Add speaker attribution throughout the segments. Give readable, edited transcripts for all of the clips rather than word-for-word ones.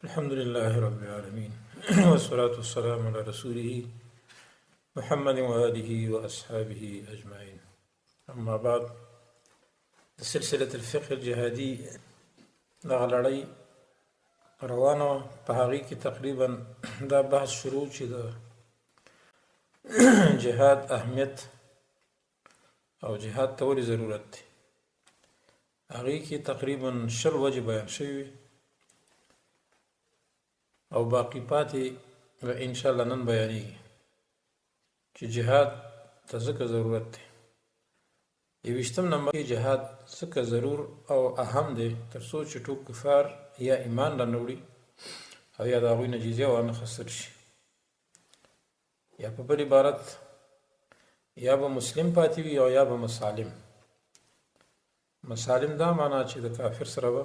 Speaker 1: الحمد لله رب العالمين والصلاة والسلام على رسوله محمد وآله وأصحابه أجمعين. أما بعد، سلسلة الفقه الجهادي لغلړی روانه په هغې کې تقریبا دا بحث شروع چې د جهاد اهمیت او جهاد ته ولې ضرورت دی. هغې کې تقریبا 20 وجې بیان شوي او باقی پاتې و انشاءالله نن بیانېږي چې جهاد ته ځکه ضرورت دی. 21 نمبر کې جهاد ځکه ضرور او اهم دی تر څو چې ټول کفار یا ایمان رانه وړي او یا د هغوی نه جزیه وانه خسر شي، یا په بل عبارت یا به مسلم پاتې وي او یا به مسالم. مسالم دا معنا چې د کافر سره به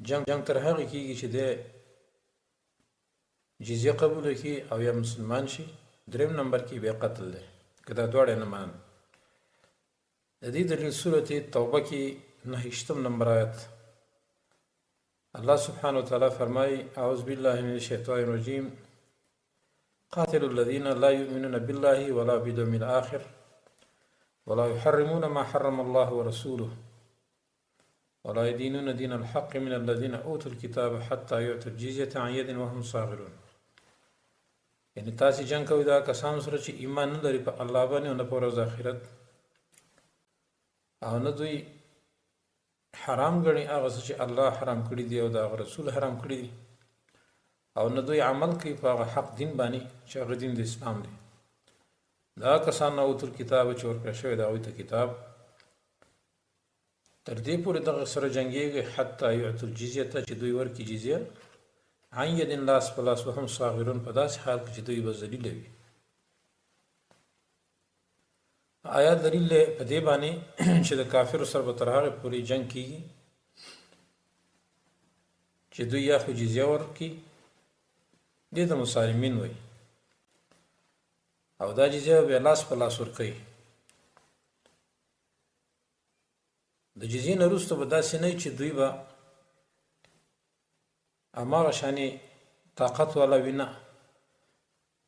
Speaker 1: جنگ تر هغې کېږي چې دی جزیه قبول کړي او یا مسلمان شي. 3 نمبر کې بیا قتل دی که دا دواړه نه مان. د دې دلیل سورة توبه کې 9 نمبر آیت الله سبحانه وتعالی فرمایي: اعوذ بالله من الشیطان الرجیم قاتلوا الذين لا يؤمنون بالله ولا باليوم الآخر ولا يحرمون ما حرم الله ورسوله ولا يدينون دين الحق من الذين اوتوا الكتاب حتى يعطوا الجزية عن يد وهم صاغرون. یعنی تاسې جنگ کوئ دا کسانو سره چې ایمان نه لري په الله باندې او نه په ورځ آخرت، او نه دوی حرام ګڼي هغه څه چې الله حرام کړي دي او د هغه رسول حرام کړي دي، او نه دوی عمل کوي په هغه حق دین باندې چې هغه دین د اسلام دی. دا کسان اوتل کتاب چې ورکړی شوی د هغوی ته کتاب تر دې پورې دغه سره جنګېږي حتی یعطوا الجزیه چې دوی ورکړي جزیه عن ید لاس په لاس وهم صاغرون، په داسې حال کې چې دوی به ذلیله وي. آیات دلیل په دې باندې چې د کافرو سره به تر هغې پورې جنګ کېږي چې دوی یا خو جزیه ورکړي، دې ته مسالمین وایي، او دا جزیه به لاس په لاس ورکوي. د جزیې نه وروسته به داسې نه وي چې دوی به هماغه شانې طاقت والا وي، نه،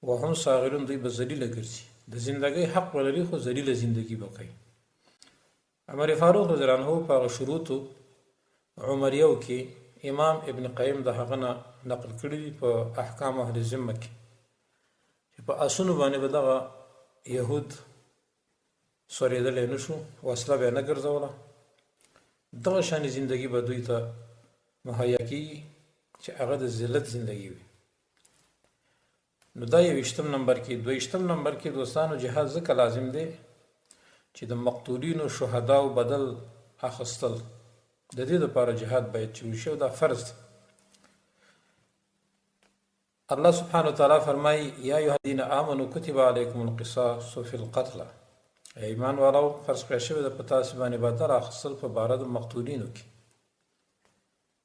Speaker 1: وهم صاغرون، دوی به ذلیله ګرځي. د زندګۍ حق ولري خو ذلیله زندګي به کوي. عمر فاروق رضی الله عنه په هغه شروطو عمریو کې امام ابن قیم د هغه نه نقل کړي دي په احکام اهل ذمه کې چې په اسونو باندې به دغه یهود سورېدلی نه شو، وسله به یې نه ګرځوله. دغه شانې زندګي به دوی ته مهیا کېږي چې هغه د ذلت زندګي وي. نو دا 21 نمبر کې. 22 نمبر کې دوستانو جهاد ځکه لازم دی چې د مقتولینو شهداو بدل اخیستل د دې لپاره جهاد باید چې وشي، دا فرض دی. الله سبحانه وتعالی فرمایي: یا ایها الذین آمنوا کتب علیکم القصاص فی القتل. ایمان والو فرض کړی شوی ده په تاسو باندې بدل اخیستل په باره د مقتولینو کې.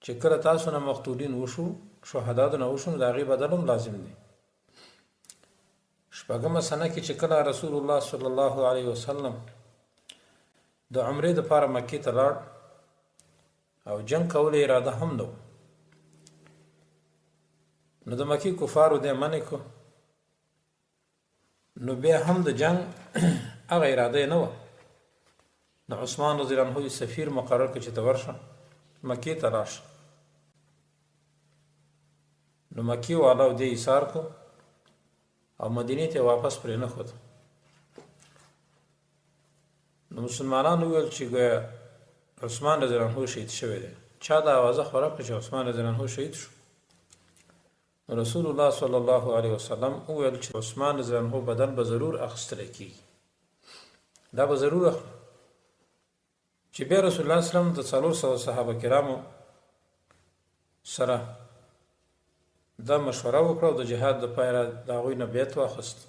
Speaker 1: چې کله تاسو نه مقتولین وشو، شهدا نه وشو، نو د هغې بدل هم لازم دی. 8مه سنه کې چې کله رسول الله صلی الله علیه وسلم د عمرې دپاره مکې ته لاړ او جنګ کولو اراده هم نه و، نو د مکې کفارو دی منع کړو، نو بیا هم د جنګ هغه اراده یې نه وه. نو عثمان رضی الله عنه سفیر مقرر کړ چې ته ورشه مکې ته راشه. نو مکې والاو دې ایثار کړو او مدینې ته واپس پرې نه ښود. نو مسلمانانو وویل چې ګویا عثمان رضی الله عنه شهید شوی دی. چا دا اوازه خوره کړه چې عثمان رضی الله عنه شهید شو. نو رسول الله صلی الله علیه وسلم وویل چې عثمان رضی الله عنه بدل به ضرور اخیستلی کېږي، دا به ضرور اخلو. چې بیا رسول الله صلی الله علیه وسلم د 400 صحابه کرامو سره دا مشوره وکړه او د جهاد دپاره د هغوی نه بیعت واخیست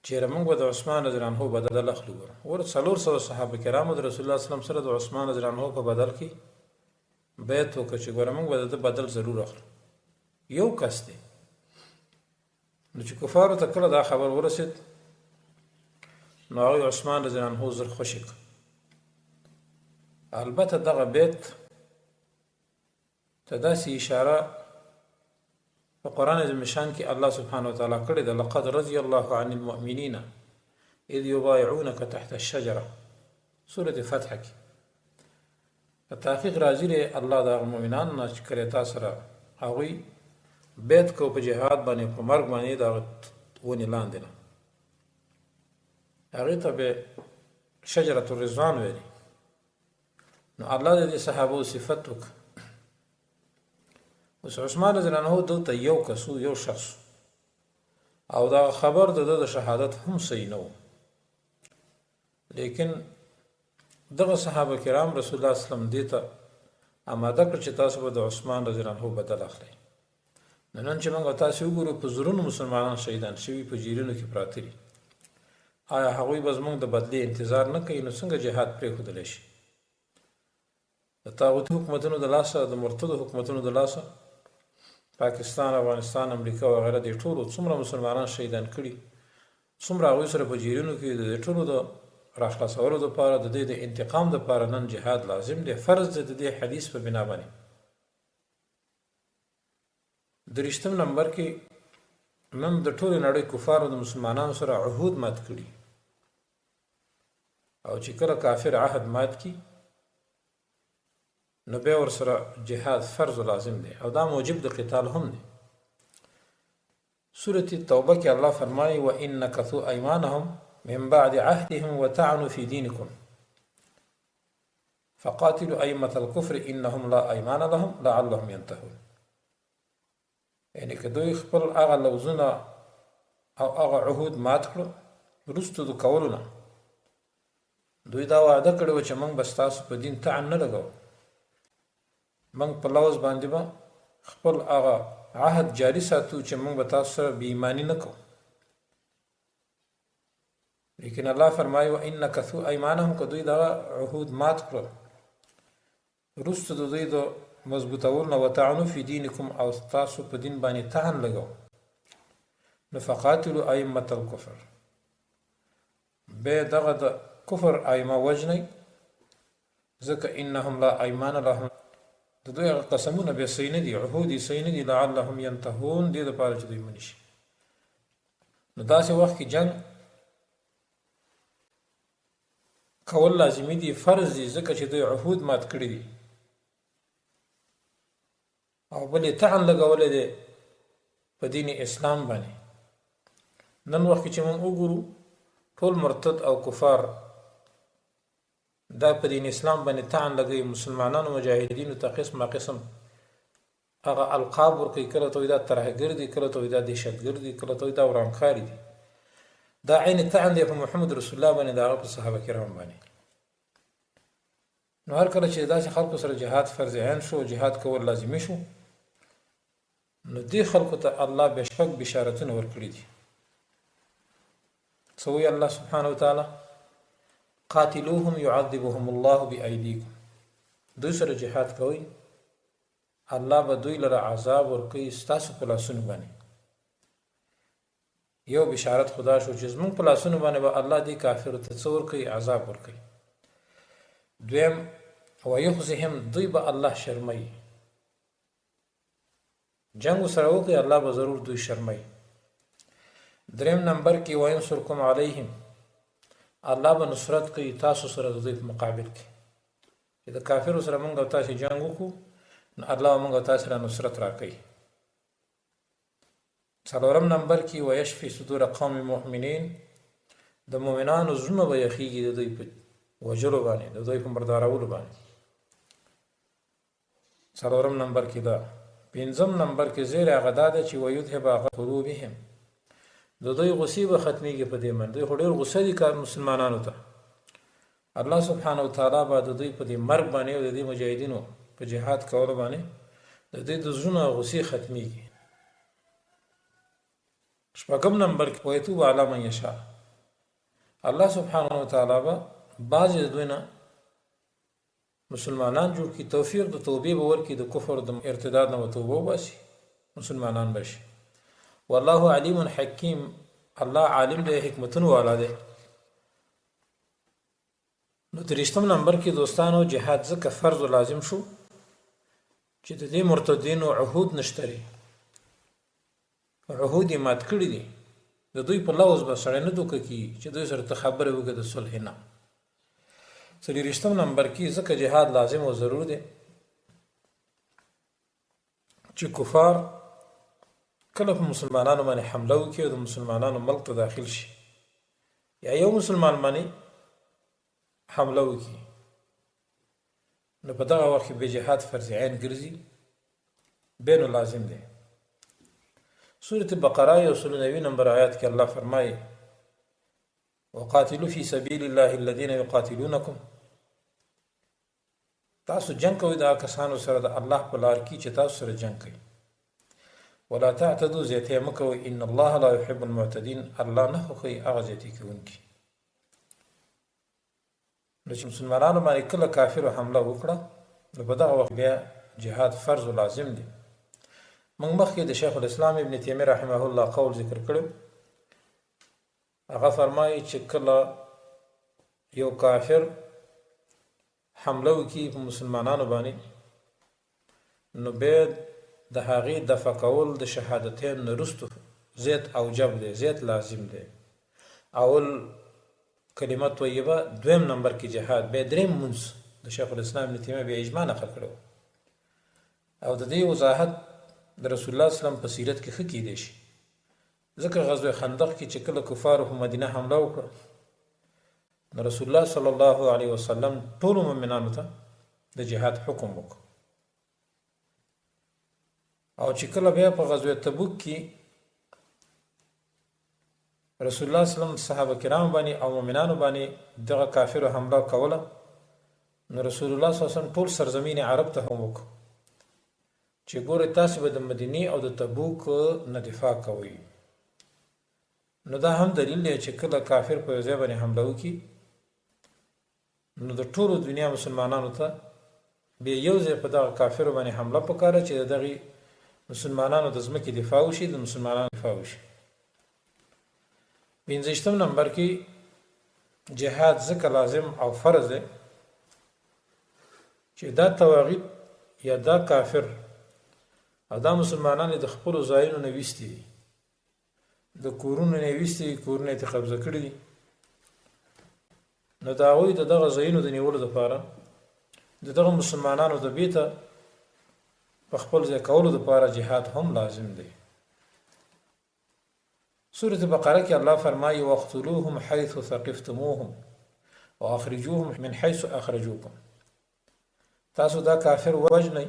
Speaker 1: چېرې موږ به د عثمان رضی الله عنه بدل اخلو. ور 400 صحابه کرامو د رسول الله صلی الله علیه وسلم سره د عثمان رضی الله عنه په بدل کې بیعت وکړه چې ګوره موږ به د بدل ضرور اخلو. یو کس دی. نو چې کفارو ته کله دا خبر ورسېد، نو هغوی عثمان رضی الله عنه زر خوشي کړ. البته دغه بیت ته داسې اشاره په قرآن عظیم شان کې الله سبحانه وتعالی کړې ده، لقد رضي الله عن المؤمنین اذ یبایعونک تحت الشجره، سورة فتح کې په تحقیق راځي دی الله د مؤمنانو نه چې کله تا سره هغوی بیعت کو په جهاد باندې په مرګ باندې د ونې لاندې نه، هغې ته به شجرة الرضوان ویلي. نو الله د دې صحابو صفت وکړه. اوس عثمان رضی الله عنه دلته یو کسو، یو شخص، او دا خبر د ده د شهادت هم صحیح نه و، لیکن دغه صحابه کرام رسول الله صلی الله علیه وسلم دې ته آماده کړ چې تاسو به د عثمان رضی الله عنه بدل اخلئ. نن چې موږ تاسو وګورو په زرونو مسلمانان شهیدان شوي په جیلونو کې پراته دي، آیا هغوی به زموږ د بدلې انتظار نه کوي؟ نو څنګه جهاد پرېښودلی شي؟ د طاغوتي حکومتونو د لاسه، د مرتدو حکومتونو د لاسه پاکستان، افغانستان، امریکا وغیره دې ټولو څومره مسلمانان شهیدان کړي، څومره هغوی سره په جیلونو کې د دې ټولو د راخلاصولو دپاره، د دې د انتقام دپاره نن جهاد لازم دی، فرض دی د دې حدیث په بنا باندې. 30 نمبر کې نن د ټولې نړۍ کفارو د مسلمانانو سره عهود مات کړي، او چې کله کافر عهد مات کی نو بیا ورسره جهاد فرض و لازم دی، او دا موجب د قتال هم دی. سورة توبه کې الله فرمایي وَإِن نَكَثُوا أَيْمَانَهُمْ من بعد عهدهم وطعنوا في دينكم فقاتلوا أئمة الكفر إنهم لا أيمان لهم لعلهم ينتهون. یعنی که دوی خپل هغه لوزونه او هغه عهود مات کړو وروسته د کولو نه، دوی دا وعده کړې وه چې موږ به ستاسو په دین طعن نه لګوو، موږ په لوز باندې به خپل هغه عهد جاري ساتو چې موږ به تاسو سره بې ایماني نه کوو. لیکن الله فرمایي وَإِن نَكَثُوا أَيْمَانَهُم، که دوی دغه عهود مات کړل وروسته د دوی د مضبوطولو نه، وطعنوا فی دینکم، او تاسو په دین باندې طعن لګو، نو فقاتلوا أئمة الکفر، بیا دغه د کفر ائمه وجنئ، ځکه انهم لا ایمان لهم، د دوی هغه قسمونه بیا صحیح نه دي، عهود یې صحیح نه دي، لعلهم ینتهون، دې دپاره چې دوی منې شي. نو داسې وخت کې جنګ کول لازمي دي، فرض دي، ځکه چې دوی عهود مات کړي دي او بل یې طعن لګولی دی په دین اسلام باندې. نن وخت کې چې موږ وګورو ټول مرتد او کفار دا په دین اسلام باندې طعن لګوي، مسلمانانو مجاهدینو ته قسم قسم هغه القاب ورکوي، کله ته وایي دا ترهګر دي، کله ته وایي دا دهشتګر دي، کله ته وایي دا ورانکاري دي. دا عین طعن دی په محمد رسول الله باندې، د هغه په صحابه کرام باندې. نو هر کله چې داسې خلکو سره جهاد فرض عین شو، جهاد کول لازمي شو، نو دې خلکو ته الله بشپږ بشارتونه ورکړي دي. څه وایي الله سبحانه وتعالی؟ قاتلوهم يعذبهم الله بأيديكم، دوی سره جهاد کوئ، الله به دوی لره عذاب ورکوي ستاسو په لاسونو باندې. یو بشارت خدا شو چې زمونږ په لاسونو باندې به الله دې کافرو ته څه ورکوي؟ عذاب ورکوي. دویم ویخزهم، دوی به الله شرموي، جنگ سره وکړي الله به ضرور دوی شرموي. دریم نمبر کې وینصرکم علیهم، الله به نصرت کوي تاسو سره د دوی په مقابل کې، چې د کافرو سره موږ او تاسو جنگ وکړو نو الله موږ او تاسو سره نصرت راکوي. څلورم نمبر کې ویشفي صدور قوم مؤمنین، د مؤمنانو زړونه به یخیږي د دوی په وژلو باندې، د دوی په مردارولو باندې. څلورم نمبر کې دا. پنځم نمبر کې زیر هغه دا ده چې ویذهب قلوبهم، د دوی غصې به ختمیږي په دې باندې. دوی خو ډېر غصه دي کار مسلمانانو ته، الله سبحانه وتعالی به د دوی په دې مرګ باندې او د دې مجاهدینو په جهاد کولو باندې د دوی د زړونو غصې ختمیږي. شپږم نمبر کې ویتوب علی من یشاء، الله سبحانه وتعالی به بعضې د دوی نه مسلمانان جوړ کړي، توفیق د توبې به ورکړي، د کفر د ارتداد نه به توبه وباسي، مسلمانان بشي. والله علیم حکیم، الله عالم دی، حکمتونو والا دی. نو 30 نمبر کې دوستانو جهاد ځکه فرض و لازم شو چې د دې مرتدینو عهود نشته لري، عهود یې مات کړي دي، د دوی په لوز به سړی نه دوکه کیږي چې دوی سره ته خبرې وکړه د صلح نه. څلېرویشتم نمبر کې ځکه جهاد لازم او ضرور دی چې کفار کله په مسلمانانو باندې حمله وکړي او د مسلمانانو ملک ته داخل شي، یا یو مسلمان باندې حمله وکړي، نو په دغه وخت کې به جهاد فرض عین ګرځي، بینو لازم دی. سورة بقره 190 نمبر آیات کې الله فرمایي وقاتلوا فی سبیل الله الذین یقاتلونکم، تاسو جنگ کوئ د کسانو سره د الله په لار کې چې تاسو سره جنگ کوي. ولا تعتدوا، زیاتې مه کوئ، ان الله لا يحب المعتدین، الله نه خوښوي هغه زیاتې کوونکي. نو چې مسلمانانو باندې کله کافرو حمله وکړه نو په دغه وخت بیا جهاد فرض و لازم دی. موږ مخکې د شیخ الاسلام ابن تیمیه رحمه الله قول ذکر کړو، هغه فرمایي چې کله یو کافر حمله وکړي په مسلمانانو باندې نو بیا د هغې دفع کول د شهادتین نه وروسته زیات اوجب دی، زیات لازم دی. اول کلمه طیبه، دویم نمبر کې جهاد، بیا دریم منځ د شیخ الاسلام ابن تیمیه بیا اجماع نقل کړو. او د دې وضاحت د رسول الله صلی الله علیه وسلم په سیرت کې ښه کیدی شي، ځکه غزوه خندق کې چې کله کفارو په مدینه حمله وکړه نو رسول الله صلی الله علیه وسلم ټولو مؤمنانو ته د جهاد حکم وکړ. او چې کله بیا په غزوه تبوک کې رسول الله صلی الله علیه وسلم صحابه کرام باندې او مؤمنانو باندې دغه کافرو حمله کوله نو رسول الله صلی الله علیه وسلم ټول سرزمین عرب ته هم وکړ چې ګوره تاسو به د مدینې او د تبوک نه دفاع کوئ. نو دا هم دلیل دی چې کله کافر په یو ځای باندې حمله وکړي نو د ټولو دنیا مسلمانانو ته بیا یو ځای په دغه کافرو باندې حمله پکاره چې دغه مسلمانانو د ځمکې دفاع وشي، د مسلمانانو دفاع وشي. 15 نمبر کې جهاد ځکه لازم او فرض دی چې دا توغیت یا دا کافر او دا مسلمانان د خپل ځایونو نه ویستي دي، د کورونو نه ویستي، کورونه ته قبضه کړي دي، نو دا هغوی د دغه ځایونو د نیولو لپاره د دغه مسلمانانو د بیته په خپل ځای کولو لپاره جهاد هم لازم دی. سورة بقره کې الله فرمایي واقتلوهم حيث ثقفتموهم واخرجوهم من حيث اخرجوكم، تاسو دا کافر وژنئ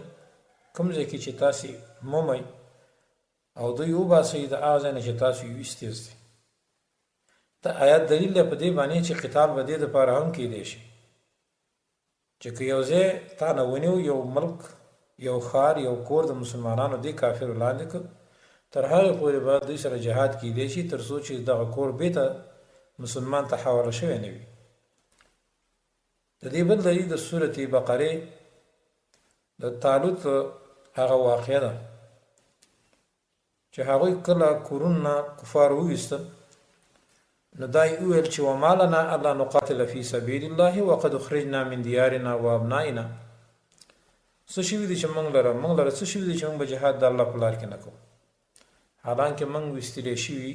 Speaker 1: کوم ځای کې چې تاسو مومئ او دوی وباسئ د هغه ځای نه چې تاسو یې ویستي دي. دا آیات دلیل دی په دې باندې چې قتال به دې دپاره هم کیدی شي چې که یو ځای تا نه ونیو، یو ملک، یو ښار، یو کور د مسلمانانو دې کافرو لاندې کړ، تر هغې پورې به دوی سره جهاد کیدی شي تر څو چې دغه کور بیرته مسلمان ته حواله شوی نه وي. د دې بل دلیل د سورة بقرې د طالوت هغه واقعه ده چې هغوی کله کورونه کفار وویستل نو دا یې وویل چې وما لنا الا نقاتل فی سبیل الله وقد اخرجنا من دیارنا وابنائنا، څه شوي دي چې موږ لره څه شوي دي چې موږ به جهاد د الله په لار کې نه کوو، حالانکه موږ ویستلی شوي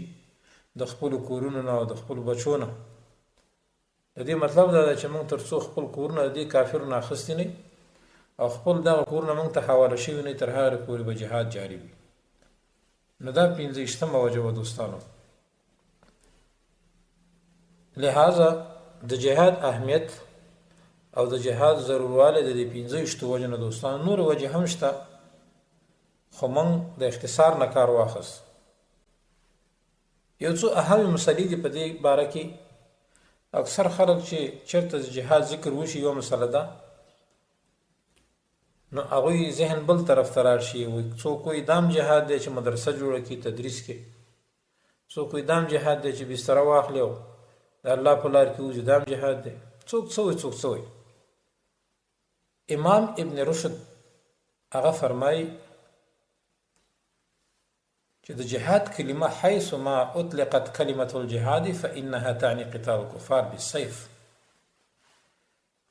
Speaker 1: د خپلو کورونو نه او د خپلو بچو نه. د دې مطلب دا ده چې موږ تر څو خپل کورونه د دې کافرو نه اخیستي نه او خپل دغه کورونه موږ ته حواله شوي نه تر هغې پورې به جهاد جاري وي. نو دا 15مه وجه وه دوستانو. لہذا د جهاد اهمیت او د جهاد ضروروالی د دې 15 وجه نه دوستانو نور وجه هم شته، خو موږ د اختصار نه کار واخست. یو څو اهم مسلې دي په دې باره کې. اکثر خلک چې چېرته د جهاد ذکر وشي یو مسله ده نو هغوی ذهن بل طرف ته لاړ شي، څوک وایي دام جهاد دی چې مدرسه جوړه کړي تدریس کې، څوک وایي دام جهاد دی چې بستره واخلي او د الله په لار کې وځي، دام جهاد دی، څوک څه وایي څوک څه وایي. امام ابن رشد هغه فرمایي چې د جهاد کلمه حيث ما اطلقت کلمه الجهاد فانها تعني قتال الكفار بالسيف،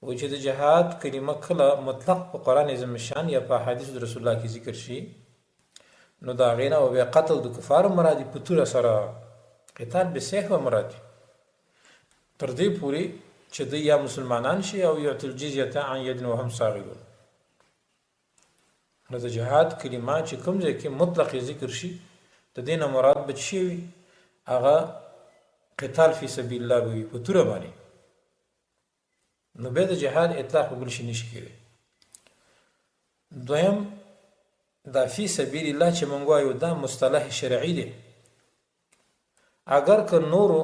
Speaker 1: و چې د جهاد کلمه کله مطلق په قرآن عظیم شان یا په حدیث رسول الله کې ذکر شي نو دا غینا او بیا قتل د کفار مرادی په تور سره قتال به سیف مرادی تر دې پوری چې د یا مسلمانان شي او یعطل جزیه عن ید وهم صاغرون. نو د جهاد کلمه چې کوم ځای کې مطلق ذکر شي د دین مراد به شي هغه قتال فی سبیل الله وي په تور باندې نو به د جهاد اطلاق وګل شي نشي کېږي. دویم دا فی سبیل الله چې مونږ وایو دا مصطلح شرعي دی اگر که نورو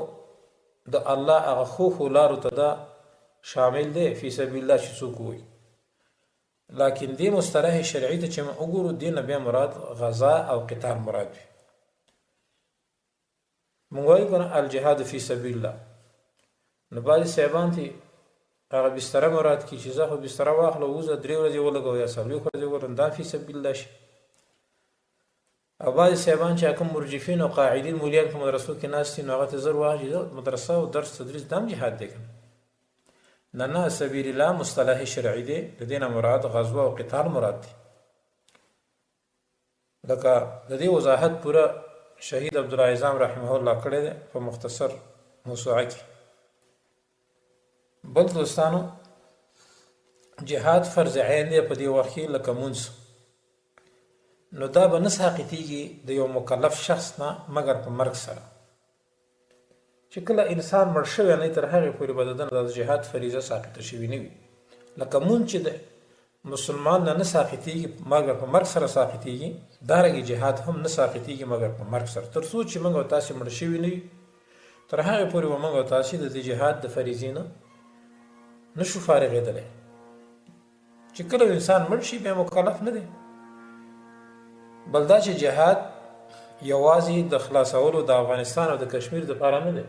Speaker 1: د الله هغه خو لارو ته دا شامل دی فی سبیل الله چې څوک وایي لکن دی مصطلح شرعي ته چې وګورو دین بیا مراد غزا او قتال مراد وي. مونږ وایو کنه الجهاد فی سبیل الله نو بعضې صاحبان دي هغه بستره مراد کی چې زه خو بستره واخله وزه 3 ورځې ولګوم یا 4 ورځې ولګوم دا فی سبیل الله شي. او بعضې صاحبان چې کوم مرجفین او قاعدین مولیان په مدرسو کې ناست دي نو هغه ته زر واخلي مدرسه او درس تدریس دا هم جهاد دی کنه. نه سبیل الله مصطلح شرعي دی د دې نه مراد غزوه او قتال مراد دی. لکه د دې وضاحت پوره شهید عبدالعظام رحمه الله کړی دی په مختصر موسوعه کې. بل دوستانو جهاد فرض عین دی په دې وخت کې لکه مونځ نو دا به نه ساقطیږي د یو مکلف شخص نه مګر په مرګ سره چې کله انسان مړ شوی نه تر هغې پورې به د ده د جهاد فریضه ساقطه شوي نه وي. لکه مونځ چې د مسلمان نه ساقطیږي مګر په مرګ سره ساقطیږي دارنګې جهاد هم نه ساقطیږي مګر په مرګ سره تر څو چې موږ او تاسې مړ شوي نه وي تر هغې پورې به موږ او تاسې د دې جهاد د فریضې نه نشو فارغېدلی. چې کله انسان مړ شي بیا مکلف نه دی. بل دا چې جهاد یوازې د خلاصولو د افغانستان او د کشمیر دپاره نه دی.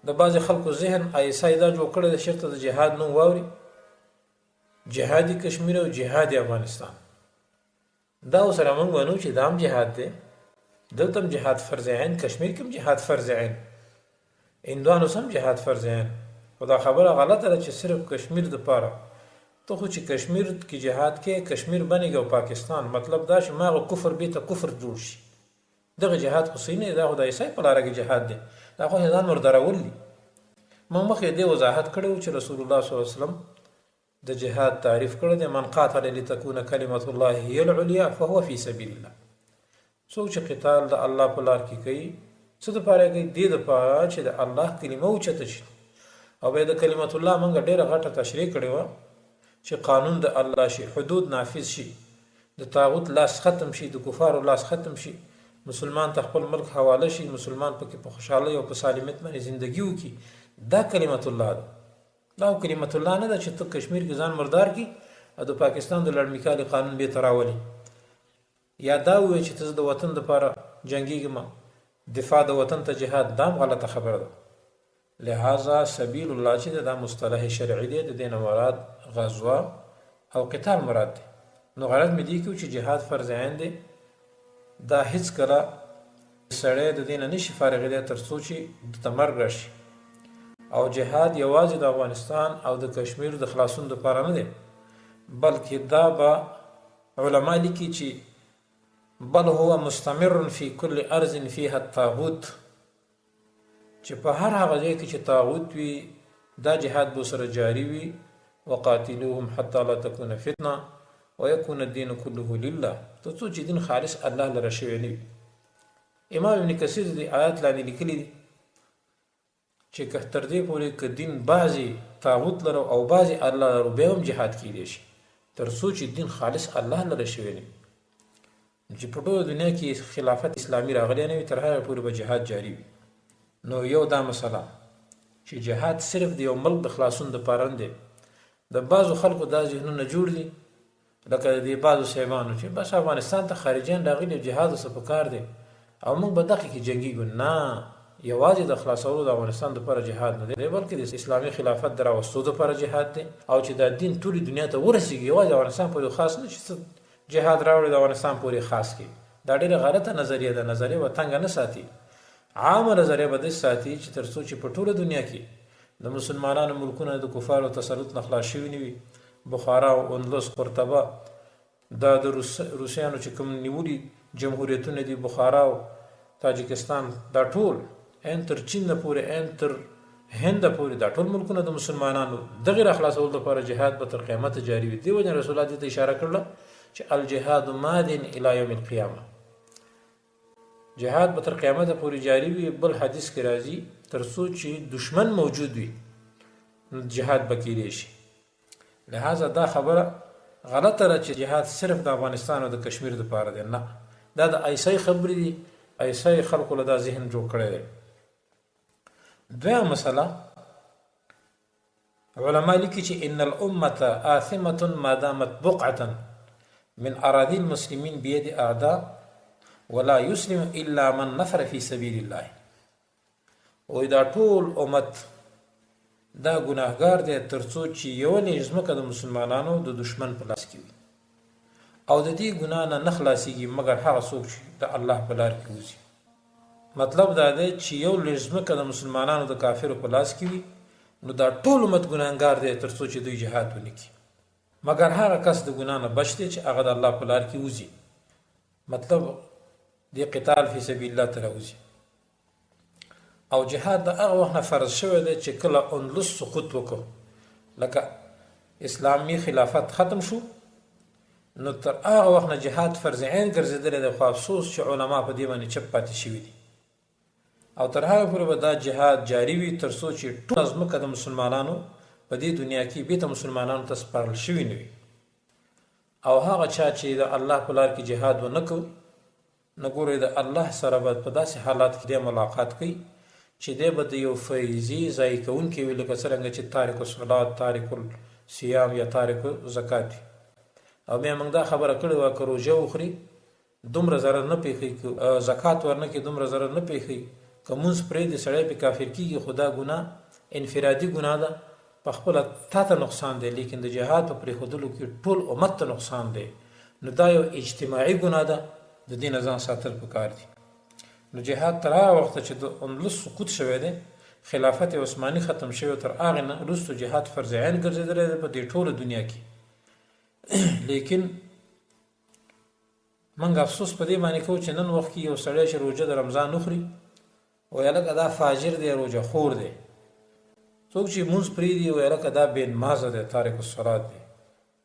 Speaker 1: د بعضې خلکو ذهن ایسای دا جوړ کړی د چېرته د جهاد نوم واوري جهادي کشمیر او جهادي افغانستان دا اوسره موږ وانو چې دا هم جهاد دی دلته هم جهاد فرض عین کشمیر کې هم جهاد فرض عین هندوانو هم جهاد فرض عین خو دا خبره غلطه ده چې صرف کشمیر دپاره ته خو چې کشمیر کې جهاد کې کشمیر بنېږي او پاکستان مطلب دا چې ما کفر بیته کفر جوړ شي دغه جهاد خو صحیح نه دی دا خو د عیسی په لاره کې جهاد دی دا خو ځان مردارول دي. ما مخکې دې وضاحت کړی و چې رسول الله صلی الله علیه وسلم د جهاد تعریف کړی دی من قاتل لتكون کلمة الله هي العليا فهو فی سبیل الله. څوک چې قتال د الله په لار کې کوي څه دپاره کوي دې دپاره چې د الله کلمه اوچته شي او بیا د کلمة الله موږ ډېره غټه تشریح کړې وه چې قانون د الله شي حدود نافذ شي د طاغوت لاس ختم شي د کفارو لاس ختم شي مسلمان ته خپل ملک حواله شي مسلمان پکې په خوشحالۍ او په سالمیت باندې زندگی وکړي دا کلمة الله ده. دا کلمة الله نه ده چې ته کشمیر کې ځان مردار کی او د پاکستان د لړمیکالي قانون به تراولي یا دا وایي چې ته د وطن دپاره جنګېږم دفاع د وطن ته جهاد دا غلطه خبره ده. لہذا سبیل الله چې دا مصطلح شرعي دی د دې نه مراد غزوه او قتال مراد دی. نو غرض مې دی چې جهاد فرض عین دی دا هیڅ کله سړی د دې نه نشي فارغېدی تر څو چې د مرګ راشي او جهاد یوازې د افغانستان او د کشمیر د خلاصون دپاره نه دی بلکې دا به علما لیکي چې بل هو مستمر فی کل ارض فیها الطاغوت چې په هر هغه ځای کې چې طاغوت وي دا جهاد به سره جاری وي وقاتلوهم حتی لا تکون فتنه ويكون الدين كله لله تر څو چې دین خالص الله لره شوی نه وي. امام ابن کثیر د آیات لاندې لیکلي دي چې که تر دې پورې که دین بعضې طاغوت لرو او بعضې الله لرو بیا هم جهاد کیدی شي تر څو چې دین خالص الله لره شوی نه وي. چې په ټوله دنیا کې خلافت اسلامي راغلی نه وي تر هغه پورې به جهاد جاری وي. نو یو دا مسله چې جهاد صرف د یو ملک د خلاصون دپاره نه دی. د بعضو خلکو دا ذهنونه جوړ دي لکه د بعضو صاحبانو چې بس افغانستان ته خارجیان راغلي جهاد ورسره پکار دی او موږ به دغې کې جنګېږو. نه یوازې د خلاصولو د افغانستان دپاره جهاد نه دی بلکې د اسلامي خلافت د راوستو دپاره جهاد دی او چې دا دین ټولې دنیا ته ورسېږي یوازې افغانستان پورې خاص نه چې جهاد راوړي د افغانستان پورې خاص کړي دا ډېره غلطه نظریه ده. نظریه به تنګه نه ساتي عامه نظریه به داسې ساتي چې تر څو چې په ټوله دنیا کې د مسلمانانو ملکونه د کفارو تسلط نه خلاص شوي نه وي. بخارا او اندلس، قرطبه، دا د روسیانو چې کوم نیولي جمهوریتونه دي، بخارا او تاجکستان، دا ټول عین تر چین نه پورې، عین تر هند پورې، دا ټول ملکونه د مسلمانانو دغه را خلاصولو لپاره جهاد به تر قیامت جاری وي. دی وجه رسول الله ته اشاره کړله چې الجهاد ماد الی یوم القیامه، جهاد به تر قیامت پورې جاری وي. بل حدیث کې راځي تر څو چې دشمن موجود وي جهاد به کېدی شي. لہذا دا خبره غلطه ده چې جهاد صرف د افغانستان او د کشمیر لپاره دی. نه، دا د ایسای خبرې دي، ایسای خلکو له دا ذهن جوړ کړی دی. دویم مسله، علما لیکي چې ان الامه آثمه ما دامت بقعه من اراضي المسلمين بيد اعداء ولا يسلم الا من نفر في سبيل الله. او دا ټول امت دا ګناهګار دی ترڅو چې یو نظمکه د مسلمانانو د دشمن په لاس کې وي، او د دې ګناه نه خلاصيږي مګر هغه څوک چې د الله په لار کې وځي. مطلب دا دی چې یو نظمکه د مسلمانانو د کافرو په لاس کې وي، نو دا ټول امت ګناهګار دی ترڅو چې دوی جهاد ونه کړي، مګر هغه کس د ګناه نه بچ دی چې هغه د الله په لار کې وځي. مطلب دی قتال فی سبیل الله ته راوځي. او جهاد د هغه وخت نه فرض شوی دی چې کله اندلس سقوط وکړ، لکه اسلامي خلافت ختم شو، نو تر هغه وخت نه جهاد فرض عین ګرځېدلی دی. خو افسوس چې علما په دې باندې چپ پاتې شوي دي، او تر هغه پورې به دا جهاد جاری وي تر څو چې ټول ځمکه د مسلمانانو په دې دنیا کې بیرته مسلمانانو ته سپارل شوي نه وي. او هغه چا چې د الله په لار کې جهاد ونه کړ، نو ګورئ د الله سره به په داسې حالات کې دی ملاقات کوي چې دی به د یو فیضي ضایع کوونکی وي، لکه څرنګه چې تارک الصلات، تارک الصیام یا تارک الزکات. او بیا موږ دا خبره کړې وه که روژه وخوري دومره ضرر نه پېښوي، زکات ورنه کړي دومره ضرر نه پېښوي، که مونځ پرېږدي سړی پې کافر کېږي، خو دا ګناه انفرادي ګناه ده، په خپله تا ته نقصان دی، لیکن د جهاد په پرېښودلو کې ټول امت ته نقصان دی. نو دا یو اجتماعي ګناه ده، د دې نه ځان ساتل پکار دي. نو جهاد تر هغه وخته چې د اندلس سقوط شوی دی، خلافت عثماني ختم شوی، تر هغې نه وروسته جهاد فرض عین ګرځېدلی دی په دې ټوله دنیا کې. لیکن موږ افسوس په دې باندې کوو چې نن وخت کې یو سړی چې روژه د رمضان وخوري وایي هلکه دا فاجر دی، روژه خور دی. څوک چې مونځ پرېږدي وایي هلکه دا بې نمازه دی، تارک الصلات دی.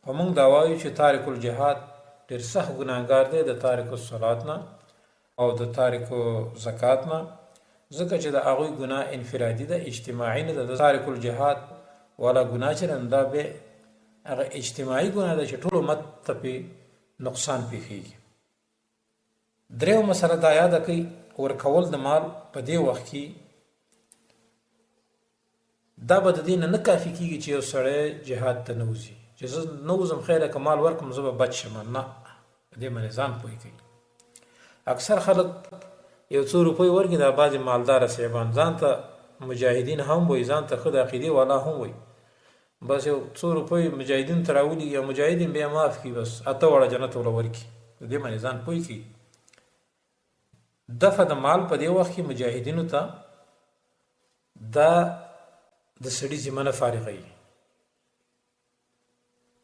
Speaker 1: خو موږ دا وایو چې تارک الجهاد ډېر سخت ګناهګار دی د تارک الصلات نه او د تارک زکات نه، ځکه چې د هغوی ګناه انفرادي ده، اجتماعي نه ده. د تارک الجهاد والا ګناه چې دا به هغه اجتماعي ګناه ده چې ټول امت ته پې نقصان پېښېږي. درېیمه مسله دا یاده کوي، ورکول د مال په دې وخت کې دا به د دې نه کافي کېږي چې یو سړی جهاد ته نه وځي، چې زه نه وځم خیره که مال ورکړم زه به بچ شم. نه، په دې باندې ځان پوه کوي. اکثر خلک یو څو روپۍ ورکړي، دا بعضې مالداره صاحبان ځان ته مجاهدین هم وایي، ځان ته ښه د عقیدې والا هم وایي، بس یو څو روپۍ مجاهدین ته راولي، یا مجاهدین بیا معاف کړي، بس اته واړه جنت وله ورکړي. په دې باندې ځان پوه کوي. دفع د مال په دې وخت کې مجاهدینو ته دا د سړي ذمه نه فارغوي.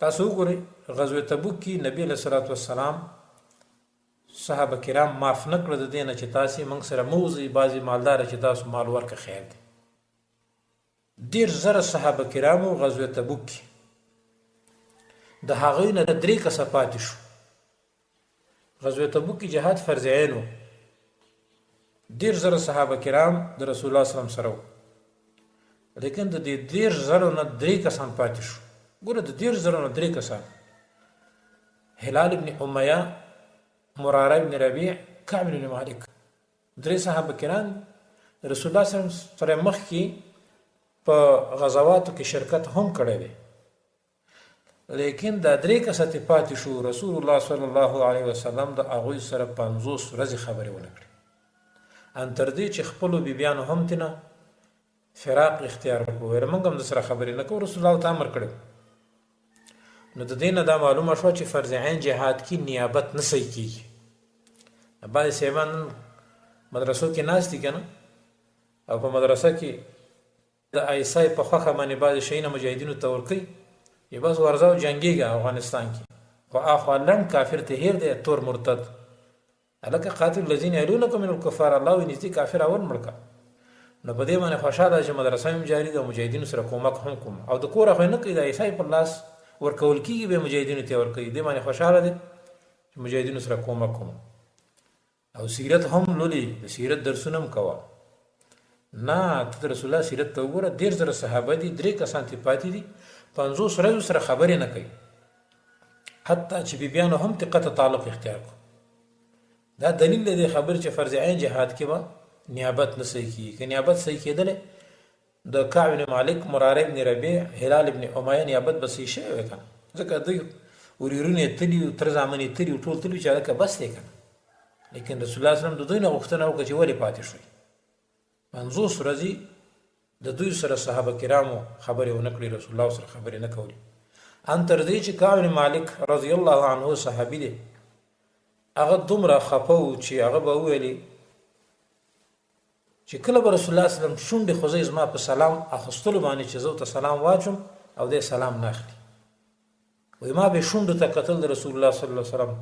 Speaker 1: تاسو وګورئ غزوه تبوک کې نبی علیه الصلاة والسلام صحابه کرام معاف نه کړه د دې نه چې تاسې موږ سره مه وځئ، بعضې مالداره چې تاسو مال ورکړه خیر دی. ډېر زره صحابه کرامو غزوه تبوک کې د هغوی نه 3 کسه پاتې شو. غزوه تبوک کې جهاد فرض عین و، ډېر زره صحابه کرام د رسول الله صلی الله علیه وسلم سره و، لیکن د دې 10,000 نه 3 کسان پاتې شو. ګوره د 10,000 نه 3 کسان، هلال ابن امیه، مراره ابن ربیع، کعب ابن مالک، 3 صحابه کرام رسول الله صلی الله علیه وسلم سره مخکې په غزواتو کې شرکت هم کړی دی، لیکن دا 3 کسه ته پاتې شو. رسول الله صلی الله علیه وسلم د هغوی سره 50 ورځې خبرې ونه کړې، ان تر دې چې خپلو بیبیانو هم تېنه فراق اختیار وکړو، ویل موږ هم د سره خبرې نه کوو، رسول الله ته امر کړی. نو د دې نه دا معلومه شوه چې فرض عین جهاد کې نیابت نه صحیح کېږي. بعضې صاحبان مدرسو کې ناست دي که نه، او په مدرسه کې د ایسای په خوخه باندې بعض شیونه مجاهدینو ته ورکوي یې بس ورځه او جنګېږي افغانستان کې خو اخوا لنډ کافر ته هیر دی تور مرتد هلکه قاتل الذین یلونکم من الکفار الله وایي نږدې کافر اول مړ کړه نو په دې باندې خوشحاله چې مدرسه هم جاري ده او مجاهدینو سره کومک هم کوم او د کوره خو نه کوي د عیسی په لاس ورکول کېږي به مجاهدینو ته ورکوي دې باندې خوشحاله دی چې مجاهدینو سره کومک کوم او سیرت هم لولي د سیرت درسونه هم کوه نه ته د رسول الله سیرت ته وګوره 1,000 صحابه دي 3 کسان ته پاتې دي 50 ورځو سره خبرې نه کوي حتی چې بیبیانو هم ته تعلق اختیار کړ دا دلیل دی خبر چې فرض عین جهاد کې به نیابت نه صحیح کیږي که نیابت صحیح کېدله د کعب بن مالک مراره بن ربیع هلال بن امیه نیابت به صحیح شوی وی کنه ځکه دوی وریرونه یې تلي تر زامن یې تلي ټول تلي چې هلکه بس دی کنه لیکن رسول الله صلی الله علیه وسلم د دوی نه غوښتنه وکړه چې ولې پاتې شوي 50 ورځې د دوی سره صحابه کرامو خبرې ونه کړې رسول الله سره خبرې نه کولې ان تر دې چې کعب بن مالک رضی الله عنه صحابي دی هغه دومره خفه و چې هغه به وویلې چې کله به رسول الله صلی الله علیه وسلم شونډې خوځوي زما په سلام اخیستلو باندې چې زه ورته سلام واچوم او دی سلام نه اخلي وایي ما به شونډو ته کتل د رسول الله صلی الله علیه وسلم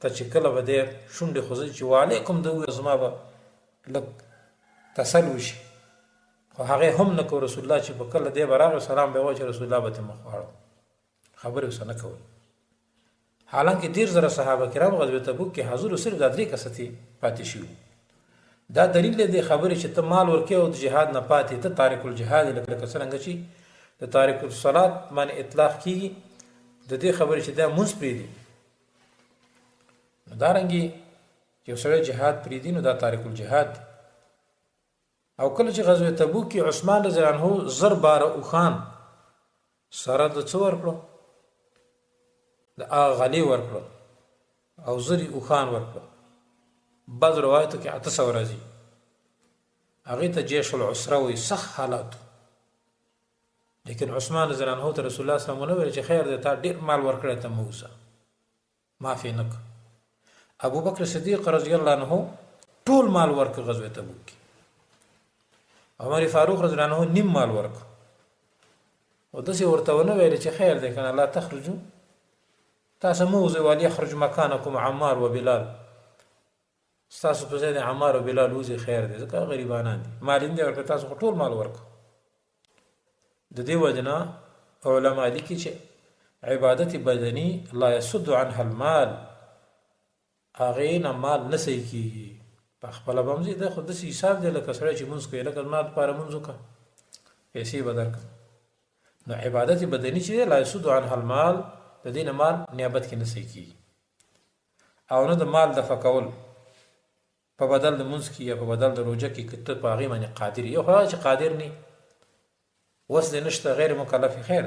Speaker 1: ته چې کله به دی شونډې خوځوي چې وعلیکم ده ووایي زما به لږ تسل وشي خو هغې هم نه کو رسول الله چې په کله دی به راغی سلام به یې وایي چې رسول الله به ته مخ واړو خبرې ورسره نه کول حالانکه 1,000 صحابه کرام غزوه تبوک کې حضور صرف د 3 کسه پاتې شوي دا دلیل دی خبرې چې ته مال ورکې او د جهاد نه پاتې ته تارک الجهاد لکه څرنګه چې د تارک الصلات باندې اطلاق کیږي د دې خبرې چې دا منځ پرېږدي نو دارنګې یو سړی جهاد پرېږدي نو دا تارک الجهاد دی او کله چې غزوه تبوک کې عثمان رضی الله عنه 1000 باره اوښان سره د څه ورکړو د غلی ورکړو او زری اوښان ورکړو بعض روایتو کې 800 ورځې هغې ته جیش العسره وایي سخت حالات لیکن عثمان رضی الله عنه ته رسول الله صلی الله علیه وسلم ونه ویل چې خیر دی تا ډېر مال ورکړی ته مه اوسه معافي نه کړه ابو بکر صدیق رضی الله عنه ټول مال ورکړ غزوه تبوک کې عمر فاروق رضی الله عنه نیم مال ورکړ او داسې ورته ونه ویل چې خیر دی کنه لا تخرجو تاسو مه وځئ وليخرج مکانکم عمار و بلال ستاسو په ځای د عمار او بلال وځي خیر دی ځکه غریبانان دي مالین دی ورکړه تاسو ټول مال ورکړه د دې وجه نه علما لیکي چې عبادت بدني لا يسد عنها المال هغې نه مال نه صحیح کېږي په خپله به هم ځي دا خو داسې حساب دی لکه سړی چې مونځ کوي لکه زما دپاره مونځ وکړه پیسې به درکړم نو عبادت بدني چې دی لا يسد عنها المال د دې نه مال نیابت کې نه صحیح کېږي او نه د مال دفع کول په بدل د مونځ کې یا په بدل د روژه کې که ته په هغې باندې قادر یو خو هغه چې قادر نه وس دې نشته غیر مکلف خیر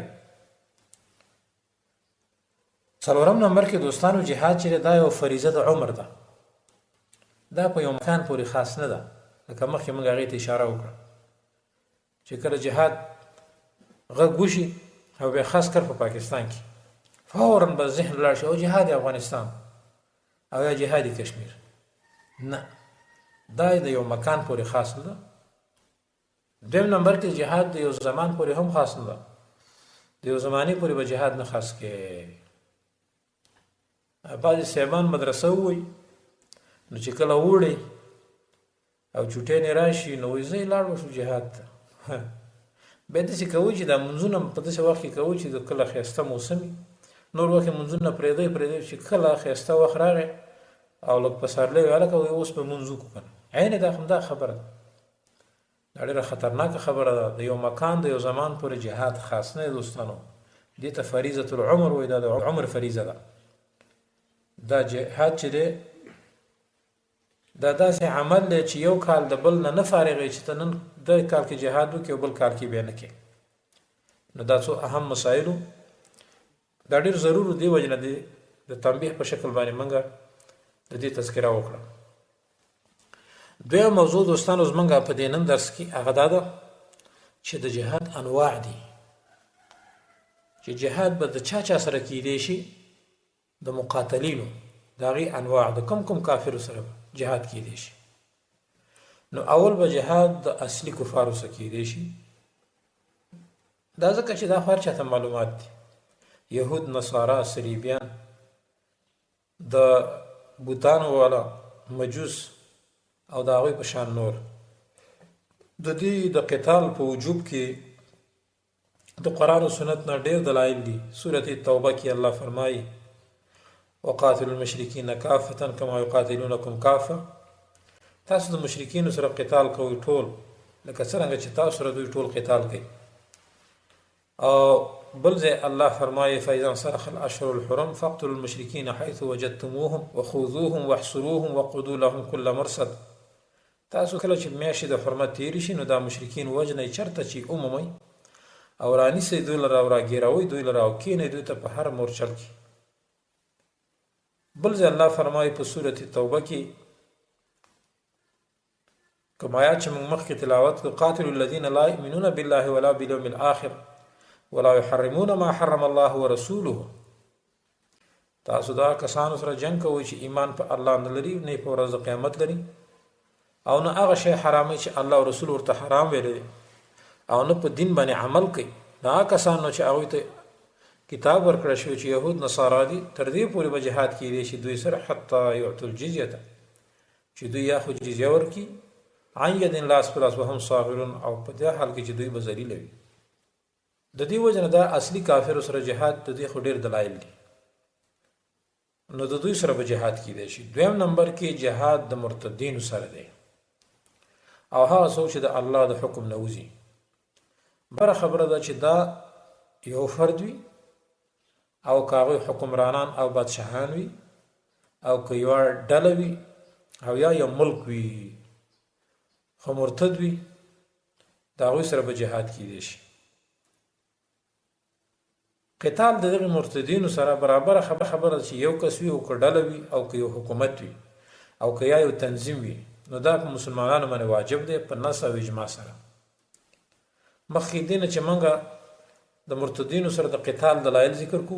Speaker 1: څلورم نمبر کې دوستانو جهاد چې دا یو فریضه د عمر ده دا په یو مکان پورې خاص نه ده لکه مخکې موږ هغې ته اشاره وکړه چې کله جهاد غږ وشي او بیا خاص کر په پاکستان کې فوراً به ذهن لاړ شي او جهاد افغانستان او یا جهاد کشمیر نه دا د یو مکان پورې خاص نه ده دویم نمبر کې جهاد د یو زمان پورې هم خاص نه ده د یو زمانې پورې به جهاد نه خاص کې بعضې صاحبان مدرسه ووایي نو چې کله وړی او چوټۍ نه راشي نو وایي زه یې لاړ شو جهاد ته بیا داسې کوو چې دا منځونه په داسې وخت کې کوو چې د کله ښایسته موسم نور وخت یې منځونه پرېږدی چې کله ښایسته وخت راغی او لږ پسرلی وي هلکه وایي اوس به مونځ وکړو که نه عین دا همدا خبره ده دا ډېره خطرناکه خبره ده د یو مکان د یو زمان پورې جهاد خاص نه دی دوستانو دې ته فریضة العمر وایي دا د عمر فریضه ده دا جهاد چې دی دا داسې عمل دی چې یو کال د بل نه فارغوي چې ته نن د کال کې جهاد وکړې او بل کال کې بیا نه کې نو دا څو اهم مسایلو دا ډېر ضرور دی وجه نه دی د تنبیه په شکل باندې موږ د دې تذکره وکړه دویم موضوع دوستانو زموږ په دې نن درس کې هغه دا ده چې د جهاد انواع دي چې جهاد به د چا سره کیدی شي د مقاتلینو د هغې انواع د کوم کافرو سره جهاد کیدی شي نو اول به جهاد د اصلي کفارو سره کیدی شي دا ځکه چې دا هر چاته معلومات دي. یهود، نصارا، صلیبیان، د بوتانو والا، مجوس او د هغوی په شان نور. د دې د قتال په وجوب کې د قرآن او سنت نه ډېر دلایل دي. سورة توبه کې الله فرمایي وقاتلوا المشرکین کافة کما یقاتلونکم کافة. تاسو د مشرکینو سره قتال کوئ ټول لکه څرنګه چې تاسو سره دوی ټول قتال کوي. او بل ځای الله فرمایي فإذا انسلخ الأشهر الحرم فاقتلوا المشرکین حيث وجدتموهم وخذوهم واحصروهم وقعدوا لهم كل مرصد. تاسو کله چې میاشتې د حرمت تېرې شي نو دا مشرکین وژنئ چېرته چې ومومئ او رانیسئ دوی لره او راګیروئ دوی لره او کښېنئ دوی ته په هر مورچل کې. بل ځای الله فرمایي په سورة توبه کې کوم آیات چې موږ مخکې تلاوت کړو قاتلوا الذین لا یؤمنون بالله ولا بالیوم الآخر ولا يحرمون ما حرم الله ورسوله. تاسو دا کسانو سره جنګ کوئ چې ایمان په الله نه لري نه په ورځ د قیامت لري او نه هغه شی حراموي چې الله او رسول ورته حرام ویلی دی او نه په دین باندې عمل کوي. دا کسانو چې هغوی ته کتاب ورکړی شوی چې یهود نصارا دي تر دې پورې به جهاد کیدی شي دوی سره حتی یعطوا الجزیة چې دوی یا خو جزیه ورکړي عن ید لاس په لاس وهم صاغرون او په دې حال کې چې دوی به ذلیله وي. د دې وجه نه دا اصلي کافرو سره جهاد د دې خو ډېر دلایل دي نو د دوی سره به جهاد کیدی شي. دویم نمبر کې جهاد د مرتدینو سره دی او هغه څوک چې د الله د حکم نه وځي. بره خبره ده چې دا یو فرد وي او که هغوی حکمرانان او بادشاهان وي او که یوه ډله وي او یا یو ملک وي خو مرتد وي د هغوی سره به جهاد کیدی شي. قتال د دغه مرتدینو سره برابر خبره چې یو کس وي او که ډله وي او که یو حکومت وي او که یا یو تنظیم وي نو دا په مسلمانانو باندې واجب دی په نص او اجماع سره. مخکې دې نه چې موږ د مرتدینو سره د قتال دلایل ذکر کو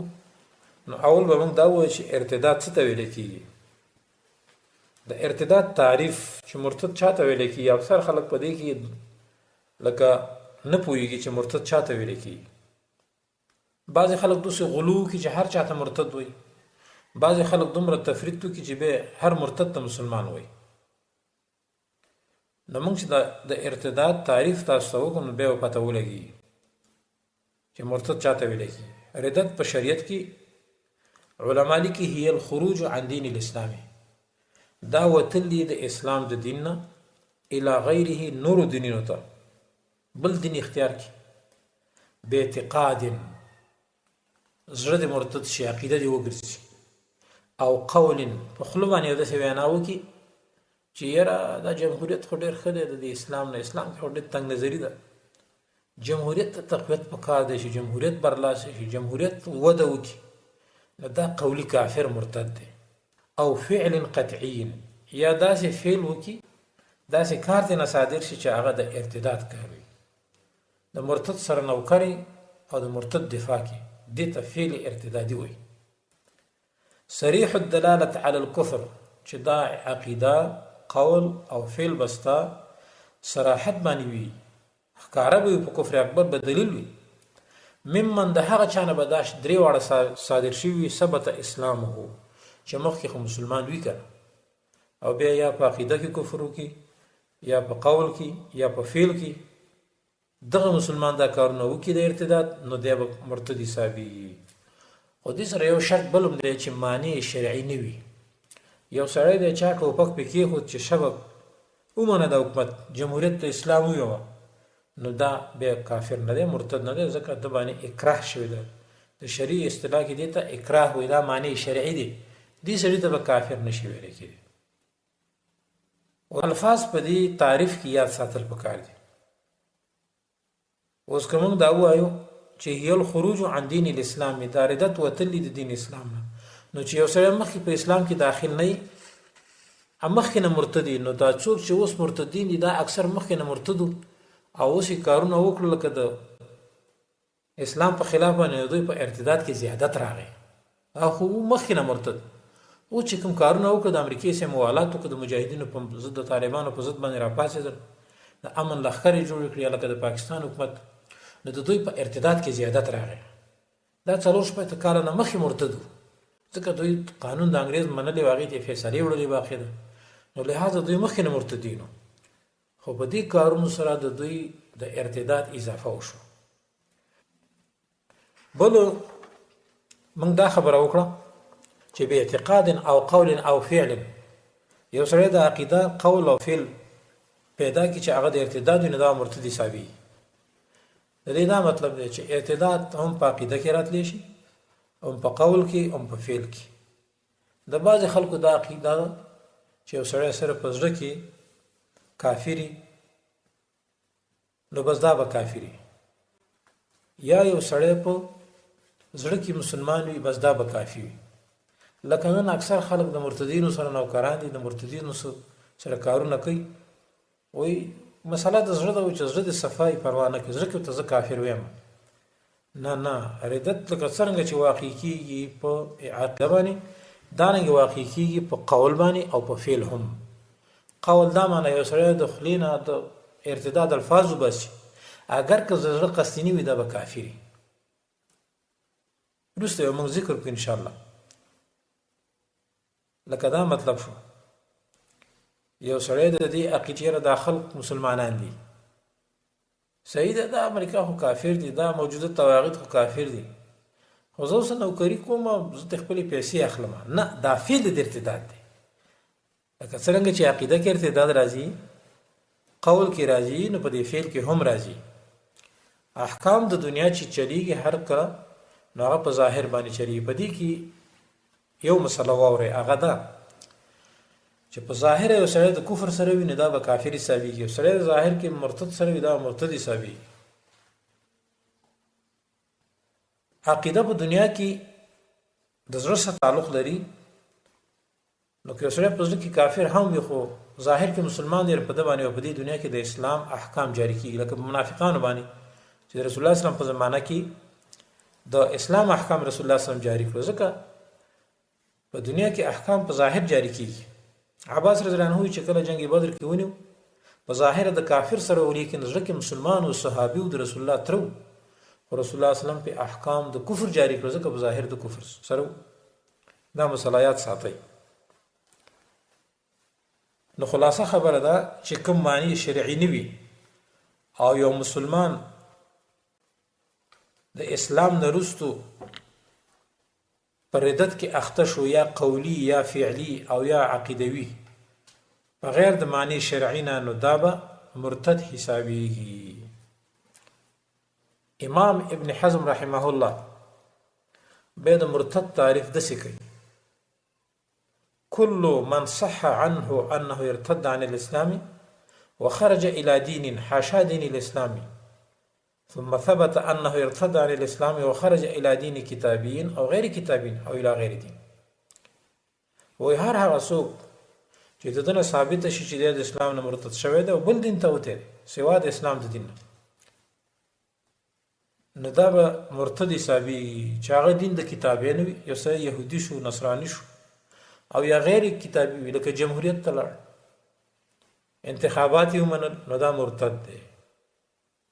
Speaker 1: نو اول به موږ دا ووایو چې ارتداد څه ته ویل کېږي. د ارتداد تعریف چې مرتد چا ته ویل کېږي اکثر خلک په دې کې لکه نه پوهېږي چې مرتد چا ته ویل کېږي. بعضې خلک داسې غلو کې چې هر چا ته مرتد وایي، بعضې خلک دومره تفرید کوي چې به هر مرتد ته مسلمان وایي. نو موږ چې د ارتداد تعریف تاسو ته وکړو نو بیا به پته ولګي چې مرتد چا ته ویلی کېږي. ردت په شریعت کې علما لیکي هي الخروج عن دین الاسلام، دا وتل دي د اسلام د دین نه الی غیره نورو دینونو ته بل دین اختیار کړي به اعتقاد زړه د مرتد شي عقیده دې وګرځي او قول په خوله باندې یو داسې وینا وکړي چې یاره دا جمهوریت خو ډېر ښه دی د اسلام نه اسلام خو ډېر تنګ نظري ده جمهوریت ته تقویت پکار دی چې جمهوریت برلاسه شي جمهوریت وده وکړي نو دا قولي کافر مرتد دی. او فعل قطعي یا داسې فعل وکړي داسې کار ته نه صادر شي چې هغه د ارتداد کار وي د مرتد سره نوکري او د مرتد دفاع کوي دې ته فعل ارتدادي وایي. صریح الدلالة على الكفر چې دا عقیده قول او فعل بستا صراحت باندې وي ښکاره به وي په کفر اکبر به دلیل وي. ممن د هغه چا نه به دا درې واړه صادر شوي وي ثبت اسلامه چې مخکې خو مسلمان وي که او بیا یا په عقیده کې کفر وکړي یا په قول کې یا په فعل کې دغه مسلمان دا کارونه وکړي د ارتداد نو دی به مرتد حسابېږي. خو دې سره یو شرط بل هم دی چې مانع شرعي نه وي. یو سړی دی چا ټوپک پې کېښود چې شبه ومنه د حکومت جمهوریت د اسلام وویوه نو دا بیا کافر نه دی مرتد نه دی ځکه د باندې اکراه شوی ده. د شرعي اصطلاح کې دې ته اکراه وایي دا مانع شرعي دی دې سړي ته به کافر نشي ویلی کېدی. الفاظ په دې تعریف کې یاد ساتل پکار دي. اوس که موږ دا ووایو چې هي الخروج عن دین الاسلام دا ردت وتل د دین اسلام نه نو چې یو سړی مخکې په اسلام کې داخل نه وي مخکې نه مرتد نو دا څوک چې اوس مرتدین دي دا اکثر مخکې نه مرتد او اوس یې کارونه وکړل لکه د اسلام په خلاف باندې دوی په ارتداد کې زیادت راغی او خو مخکې نه مرتد او چې کوم کارونه وکړه د امریکې سره موالات وکړه د مجاهدینو په ضد د طالبانو په ضد باندې راپاڅېدل د امن لښکرې جوړې کړې لکه د پاکستان حکومت نو د دوی په ارتداد کې زیادت راغی. دا 4 کاله نه مخکې مرتد وو، ځکه دوی قانون د انګریز منلې و، هغې ته یې فیصلې وړلې باقاعده، نو لهذا دوی مخکې نه مرتدین وو. خو په دې کارونو سره د دوی د ارتداد اضافه وشو. بلو موږ دا خبره وکړه چې به اعتقاد او قول او فعل یو سره د عقیده قول او فعل پیدا کی چې هغه د ارتداد نه دا مرتدی حسابي. د دې دا مطلب دی چې ارتداد هم په عقیده کې راتلی شي، هم په قول کې، هم په فعل کې. د بعض خلکو دا عقیده چې یو سره سره په زړه کې کافری، نو بس دا به کافری، یا یو سره په زړه کې مسلمان وي بس دا به کافی وي. لکه نن اکثر خلک د مرتدینو سره نوکران دي، د مرتدینو سره کارونه کوي، وایي مسله د زړه ده چې زړه د صفای پروا نه کوي، زړه کې ته زه کافر ویم. نه ردت لکه څرنګه چې واقع کېږي په عقیده باندې، دارنګې واقع کېږي په قول باندې او په فعل هم. قول دا معنی یو سړی د خولې نه د ارتداد الفاظ وباسي، اگر که زړه قصدیني وي دا به کافري. وروسته یو موږ ذکر کړو انشاءالله. لکه دا مطلب شو یو سړی د دې عقیدې د خلق مسلمانان دي، صحیح ده، دا امریکا خو کافر دي، دا موجوده طواغیت خو کافر دي، خو زه اوس نوکري کوم، زه د خپلې پیسې اخلم. نه، دا فعل د ارتداد دی. لکه څرنګه چې عقیده کې ارتداد راځي، قول کې راځي، نو په دې فعل کې هم راځي. احکام د دنیا چې چلیږي هر کله نو هغه په ظاهر باندې چلیږي. په دې کې یو مسله واورئ، هغه ده چې په ظاهر یو سړی د کفر سره وي نو دا به کافر حسابېږي، یو سړی د ظاهر کې مرتد سره وي دا مرتد حسابېږي. عقیده په دنیا کې د زړه سره تعلق لري، نو که یو سړی په زړه کې کافر هم وي خو ظاهر کې مسلمان دی، په ده باندې او په دې دنیا کې د اسلام احکام جاری کېږي. لکه په منافقانو باندې چې د رسول الله اسلام په زمانه کې د اسلام احکام رسول الله اسلام جاری کړو، ځکه په دنیا کې احکام په ظاهر جاری کېږي. عباس رضی الله عنه چې کله جنگ بدر کې ونیو، په ظاهر د کافر سره و، لیکن زړه کې مسلمان او صحابي او د رسول الله ترو، او رسول الله اسلام په احکام د کفر جاری کړو، ځکه په ظاهر د کفر سره. دا مسله ساتي. نو خلاصه خبره ده چې کوم معنی شرعي نه وي او یو مسلمان د اسلام نه وروسته پر ردت کې اخته شو، یا قولی یا فعلی او یا عقیدوي بغیر د معنی شرعي نه، نو دا به مرتد حسابېږي. امام ابن حزم رحمه الله به د مرتد تعریف داسې کوي: كل من صح عنه أنه ارتد عن الإسلام وخرج إلى دين حاشا دين الإسلام، ثم ثبت أنه ارتد عن الإسلام وخرج إلى دين كتابيين أو غير كتابيين أو إلى غير دين. وی هر هغه څوک چې د دنه ثابت شي چې د اسلام نه مرتد شوی دی او بل دین ته وته سوا د اسلام د دین، نو دا به مرتد حسابي، چې هغه دین د کتابین وي، یو څه يهودي شو، نصراني شو، او یا غیر کتابي وي، لکه جمهوریت ته لاړ، انتخابات یې ومنل، نو دا مرتد دی.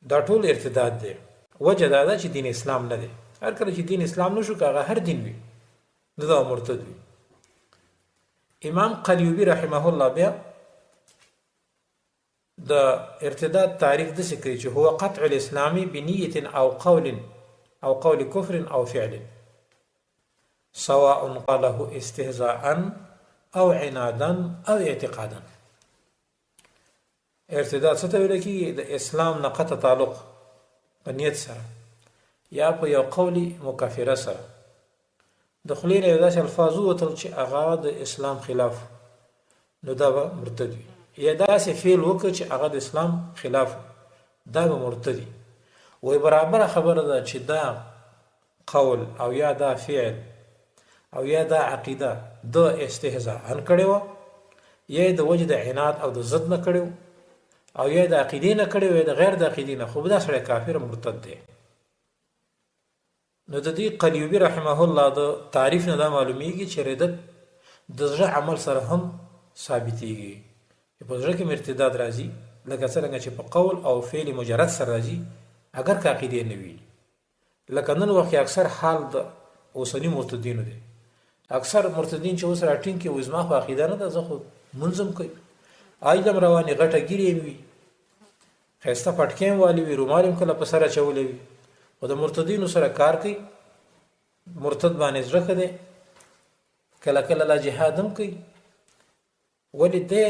Speaker 1: دا ټول ارتداد دی. وجه دا ده چې دین اسلام نه دی. هر کله چې دین اسلام نشو، که هغه هر دین وي، نو دا مرتد وي. امام قلیوبی رحمه الله بیا د ارتداد تعریف داسې کوي چې هو قطع الاسلام بنیة او قول کفر او فعل سواء قاله استهزاء او عنادا او اعتقادا. ارتداد څه ته ویل کېږي؟ د اسلام نه قطع تعلق په نیت سره یا په یو قولي مکفره سره، د خولې نه یو داسې الفاظ ووتل چې هغه د اسلام خلاف، نو دا به مرتد وي. یا داسې فعل وکړ چې هغه د اسلام خلاف، دا به مرتد وي. وایي برابره خبره ده چې دا قول او یا دا فعل او یا دا عقیده د استهزاء کړې وه، یا د وجه د عناد او د ضد نه کړې، او یا د عقیدې نه کړې، یا د غیر د عقیدې نه، خو دا سړی کافر مرتد دی. نو د دې قلیوبی رحمه الله د تعریف نه دا معلومیږي چې ردت د زړه عمل سره هم ثابتېږي، چې په زړه کې ارتداد راځي، لکه څرنګه چې په قول او فعل مجرد سره راځي، اگر که عقیده نه وي. لکه نن وخت اکثر حال د اوسنی مرتدینو دی. اکثر مرتدین چې اوس راټینګ کې وي زما خو عقیده نه ده، زه خو منظم کوي آیلم رواني غټه ګیرې وي، ښایسته پټکیم والی وي، رومال هم کله په سر اچولی وي، خو د مرتدینو سره کار کوي، مرتد باندې زړه ښه دی، کله کله لا جهاد هم کوي. ولې دی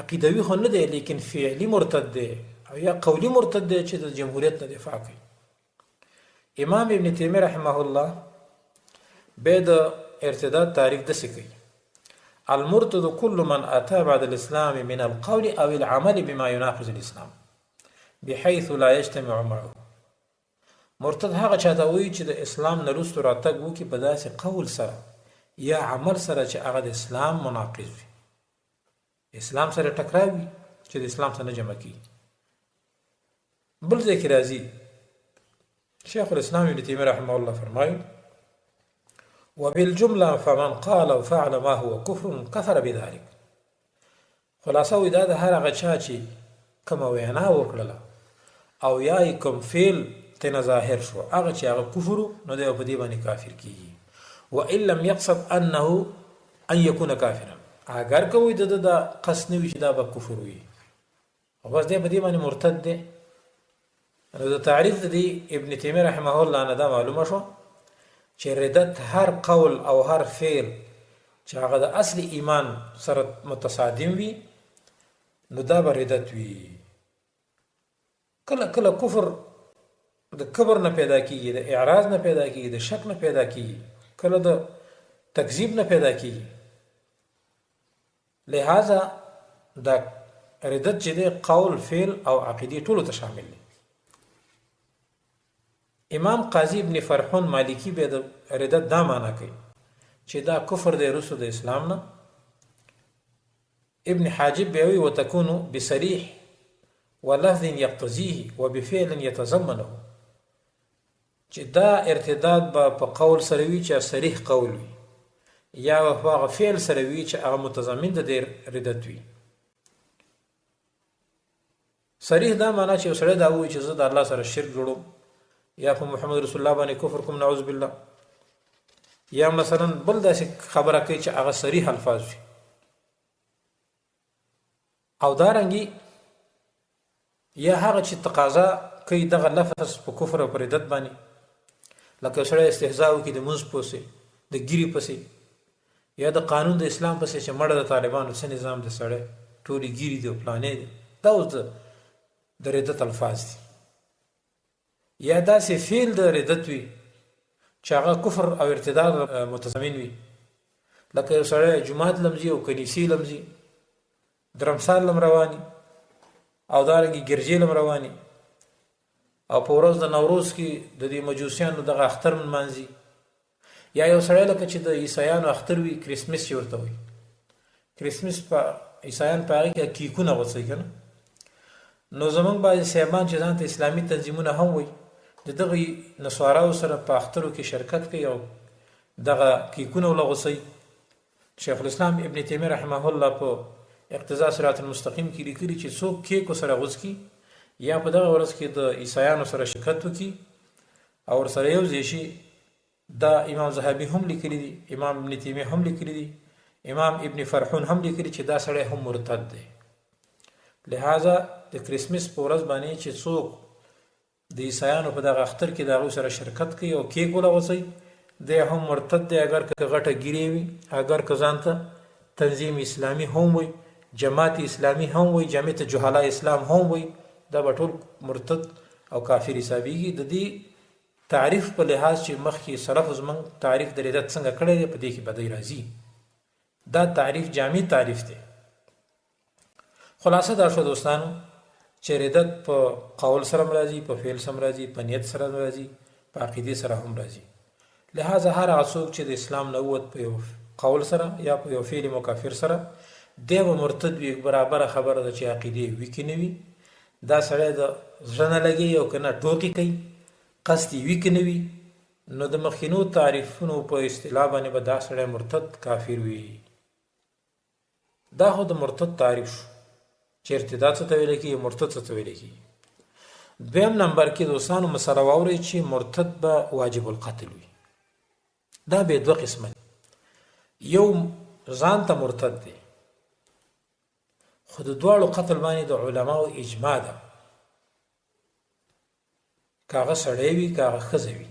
Speaker 1: عقیدوي خو نه دی لیکن فعلي مرتد دی او یا قولی مرتد دی چې د جمهوریت نه دفاع کوي. امام ابن تیمیه رحمه الله به د ارتداد تعریف داسې کوي: المرتد كل من أتى بعد الإسلام من القول أو العمل بما يناقض الإسلام بحيث لا يجتمع معه. مرتد هغه چاته وایي چې د اسلام نه وروسته راتګ وکړي په داسې قول سره یا عمل سره چې هغه د اسلام مناقض وي، اسلام سره ټکراو وي چې د اسلام سره نه جمع کیږي. بل ځای کې راځي شیخ الاسلام ابن تیمیه رحمه الله فرمایي: وبالجمله فمن قال او فعل ما هو كفر كفر بذلك. خلاصه وي دا د هر هغه چا چې کومه وینا وکړله او یا کوم فعل تنه ظاهر شو هغه چې هغه کفر نو دی په دې باندې کافر کیږي. وان لم يقصد انه ان يكون كافرا، اگر کوي د قصد نه وي چې دا به کفر وي او بس دی په دې باندې مرتد دی. نو د تعریف د ابن تیمیه رحمه الله نه دا معلومه شو چې ردت هر قول او هر فعل چې هغه د اصل ایمان سره متصادم وي نو دا به ردت وي. کله کله کفر د کبر نه پیدا کیږي، د اعراض نه پیدا کیږي، د شک نه پیدا کیږي، کله د تکذیب نه پیدا کیږي. لہذا دا ردت چې د قول فعل او عقیده ټولو ته شامل دی. امام قاضی ابن فرحون مالکی به د ردت دا معنا کوي چې دا کفر دی رسو د اسلام نه. ابن حاجب به وی وتكون بصريح ولفظ يقتضيه وبفعل يتضمنه، چې دا ارتداد په قول سره وی چې صریح قول وي یا په فعل سره وی چې هغه متضمن د ردت وي. صریح دا معنا چې سره دا وی چې زه د الله سره شرک جوړم یا په محمد رسول الله باندې کفر کوم نعوذ بالله، یا مثلا بل داسې خبره کوي چې هغه صریح الفاظ وي. او دارنګي یا هغه چې تقاضا کوي دغه لفظ په کفر او ردت باندې، لکه سره استهزاء کوي د منځ پوسې د ګيري پسې یا د قانون د اسلام پسې چې مړه د طالبانو څخه نظام د سره ټولي ګيري دی پلانې دی، دا اوس د ردت الفاظ دي. یا داسې فعل د ردت وي چې هغه کفر او ارتداد متضمن وي، لکه یو سړی جماعت لمزي او کنیسي لمزي، درمسال لم رواني او دارنګي ګرجې لم رواني، او په ورځ د نوروز کې د دې مجوسیانو دغه اختر منځي، یا یو سړی لکه چې د عیسایانو اختر وي کریسمس ورته وي، کریسمس په عیسایان په هغه کې کیکونه وڅي کنه. نو زمونږ بعضې صاحبان چې ځان ته اسلامي تنظیمونه هم وي د دغه نصاراو سره په اخترو کې شرکت کوي او دغه کیکونه ولغوسي. شیخ الاسلام ابن تیمیه رحمه الله په اقتضاء صراط المستقیم کې لیکلي چې څوک کیکو سره غوڅ کی یا په دغه ورځ کې د عیسایانو سره شرکت وکړي او ورسره یو ځای شي. دا امام زهبي هم لیکلي دي، امام ابن تیمیه هم لیکلي دي، امام ابن فرحون هم لیکلي چې دا سړی هم مرتد دی. لہذا د کریسمس په ورځ باندې چې څوک د عیسایانو په دغه اختر کې د هغوی سره شرکت کوي او کیک ولغوڅوي دی هم مرتد دی، اگر که غټه ګیرې وي، اگر که ځان ته تنظیم اسلامي هم وي، جماعت اسلامي هم وي، جمعیت جهلا اسلام هم وي، دا به ټول مرتد او کافر حسابیږي. د دې تعریف په لحاظ چې مخکې سلف زموږ تعریف د ردت څنګه کړی دی په دې کې بدی راځي. دا تعریف جامع تعریف دی. خلاصه دا شو دوستانو چې ردت په قول سره راځي، په فعل سره راځي، په نیت سره راځي، په عقیده سره هم راځي. لہذا هر څوک چې د اسلام نه ووت په یو قول سره یا په یو فعل مکافر سره دی به مرتد وي. برابر خبره ده چې عقیده وي کې نه وي، دا سړی د زړه نه لګي او کنه ټوکې کوي، قصد وي کې نه وي، نو د مخکینو تعریفونو په اصطلاح باندې به دا سړی مرتد کافر وي. دا خو د مرتد تعریف شو چې ارتداد څه ته ویل کېږي، مرتد څه ته ویل کېږي. دویم نمبر کې دوستانو مسله واورئ چې مرتد به واجب القتل وي. دا به دوه قسمه دي. یو ځان ته مرتد دی، خو د دواړو قتل باندې د علماو اجماع ده، که هغه سړی وي که هغه ښځه وي.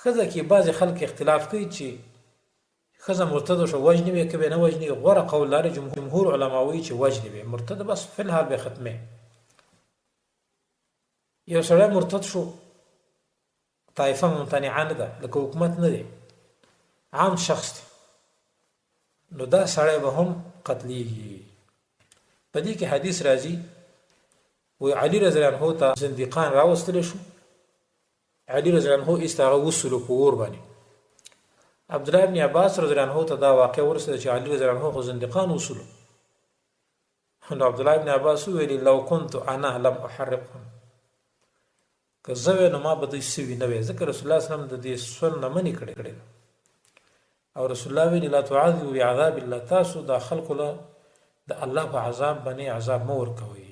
Speaker 1: ښځه کې بعضې خلک اختلاف کوي چې ښځه مرتده شو وجنې وي که به نه وجنې. غوره قول لري جمهور علما وایي چې وجنې وي، مرتده بس فی الحال به ختمې. یو سړی مرتد شو، طایفه ممتنعه نه ده، لکه حکومت نه دی، عام شخص دی، نو دا سړی به هم قتلیږي. په دې کې حدیث راځي، وی علي رضی الله عنه ته زندیقان راوستلی شو، علي رضی الله عنه ایست هغه وسلو په اور باندې. عبدالله ابن عباس رضی الله عنه ته دا واقع ورسېده چې علي رضی الله عنه خو زندیقان وسلو. نو عبدالله ابن عباس وویل لو كنت انا لم احرقهم، که زه وی نو ما به دوی سوي نه وی، ځکه رسول الله صلی الله علیه وسلم د دې سن نه منې کړې او رسول الله ویلي لا تعذبوا بعذاب الله، تاسو دا خلکو له د الله په عذاب باندې عذاب مه ورکوئ.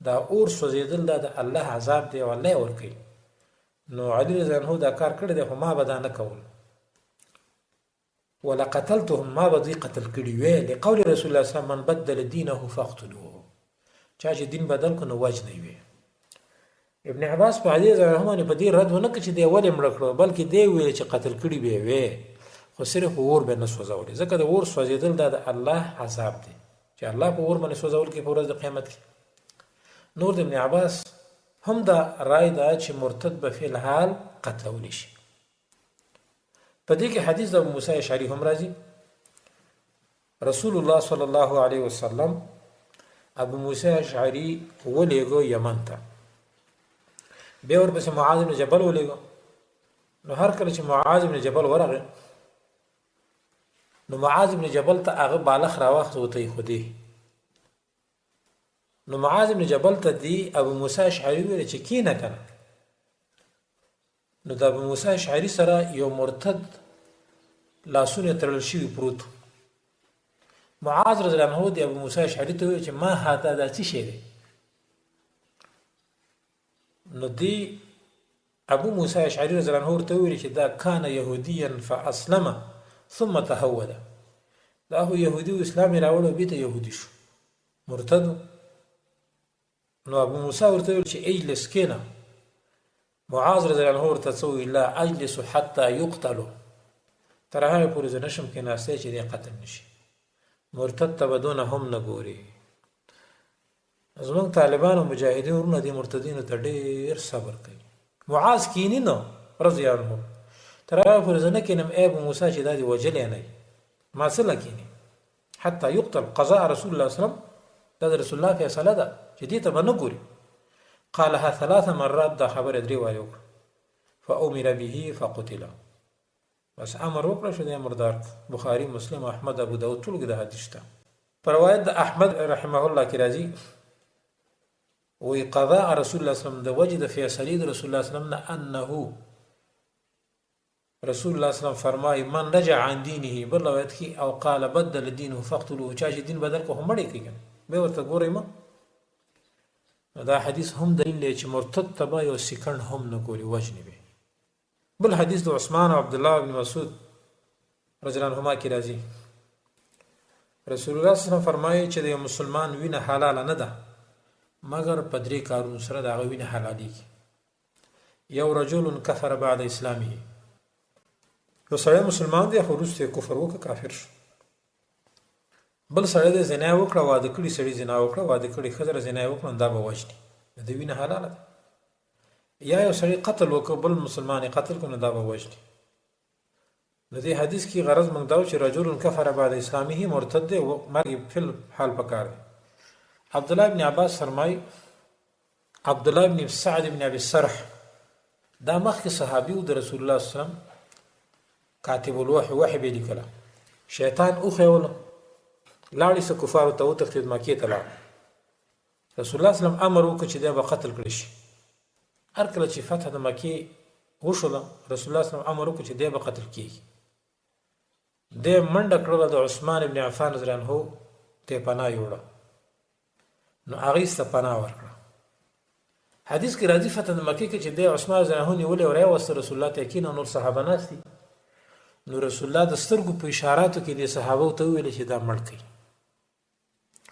Speaker 1: دا اور سوځېدل دا د الله عذاب دی او الله یې ورکوي. نو علي رضی الله عنه دا کار کړی دی، خو ما به دا نه کول. ولقتلتهم، ما به دوی قتل کړي وی، لقول رسول الله صلی الله علیه وسلم من بدل دینه فاقتلوه، چا چې دین بدل کړو نو وجنئ وی. ابن عباس په حدیث باندې په دې رد ونه کړ چې دی ولې مړه کړو، بلکې دی ویل چې قتل کړي به وی، خو صرف اور به نه سوځولې، ځکه د اور سوځېدل دا د الله عذاب دی چې الله په اور باندې سوځول کې په ورځ د قیامت کې. نور د ابن عباس هم دا رای ده چې مرتد به فی الحال قتلولی شي. په دې کې حدیث د ابو موسی اشعری هم راځي، رسول الله صلی الله علیه وسلم ابو موسی اشعری ولېږو یمن ته، بیا ورپسې معاذ بن جبل ولېږو. نو هر کله چې معاذ بن جبل ورغی، نو معاذ بن جبل ته هغه بالغ راواخت وته یې خودي. نو معاذ بن جبل ته دی ابو موسی اشعری ویل چې کینه کنه. نو د ابو موسی اشعری سره یو مرتد لاسونه تړل شوي پروت. معاذ رضی الله عنه دی ابو موسی اشعری ته ویل چې ما هاته دا څه شی دی؟ نو دی ابو موسی اشعری رضی الله عنه ورته ویل چې دا کان یهودیا فاسلم ثم تهود، دا هو يهودي و اسلام راوړو بیت يهودي شو مرتد. نو ابو موسی ورته ویل چې اجلس کینا. معاذ رضی الله عنه ورته څو لا اجلس حتى يقتل، تر هغه پورې زه نشم کېناستی چې دی قتل نشي. مرتد ته بدون هم نه ګوري. زمونږ طالبان او مجاهدین ورونه دي مرتدینو ته ډېر صبر کوي. معاذ کینی نو رضی الله عنه تر هغه پورې زه نه کینم ای ابو موسی چې دا دې وجلی نه وي، ما څه لکینې حتی یقتل. قضاء رسول الله صلی الله علیه وسلم دا د رسول الله فیصله ده چې دې ته به نه ګوري. قالها 3 مرات، دا خبره 3 وارې وکړه. فامر به فقتل، بس امر وکړه شو دی مردار. بخاری مسلم احمد ابو داود ټول کې د حدیث شته. پر روایت د احمد رحمه الله کې راځي وی قضاء رسول الله صلی الله علیه وسلم د وجه د فیصلې د رسول الله صلی الله علیه وسلم نه انه رسول الله صلی الله علیه وسلم فرمای من رجع عن دینه، بل روایت کې او قال بدل دینه فقتلوه، چا چې دین بدل کو هم مړی کېږي به ورته ګورئ. ما دا حدیث هم دلیل دی چې مرتد تبا یو سکند هم نه ګوري، وجنې به. بل حدیث د عثمان او عبد الله بن مسعود رضی الله عنهما کې راځي، رسول الله صلی الله علیه وسلم فرمایي چې د مسلمان وینه حلاله نه ده مگر په 3 کارونو سره د هغه وینه حلالېږي. یو رجل کفر بعد اسلامه، یو سړی مسلمان دی خو وروسته کفر وکړ کافر شو. بل سړی د زنا وکړه، واده کړي سړي زنا وکړه، واده کړي ښځه زنا وکړه، دا به وجني، د وینه حلاله ده. یا یو سړی قتل وکړ بل مسلمان قتل کړ، نو دا به وجني. نو دې حدیث کې غرض موږ دا چې رجل کفر بعد اسلامه مرتد دی او مرګ فل حال پکار دی. عبد الله بن عباس فرمای عبد الله بن سعد بن ابي السرح دا مخکې صحابي د رسول الله صلی الله علیه وسلم کاتب الوحی، وحی به لیکله، شیطان اوخیوله لاړې سه کفارو ته وتښتېد، مکې ته لاړ. رسول الله صلی الله علیه وسلم امر وکړ چې دی به قتل کړی شي. هر کله چې فتح د مکې وشوله رسول الله صلی الله علیه وسلم امر وکړ چې دی به قتل کېږي. دی منډه کړله د عثمان بن عفان رضی الله عنه ته پناه یوړه. نو هغه ست پناه ورکړه. حدیث کې راځي فتح د مکې کې چې د عثمان رضی الله عنه نیولې او راوست رسول الله ته کین نور صحابه ناس دي. نو رسول الله د سترګو په اشاراتو کې د صحابه ته ویل چې دا مړ کړي.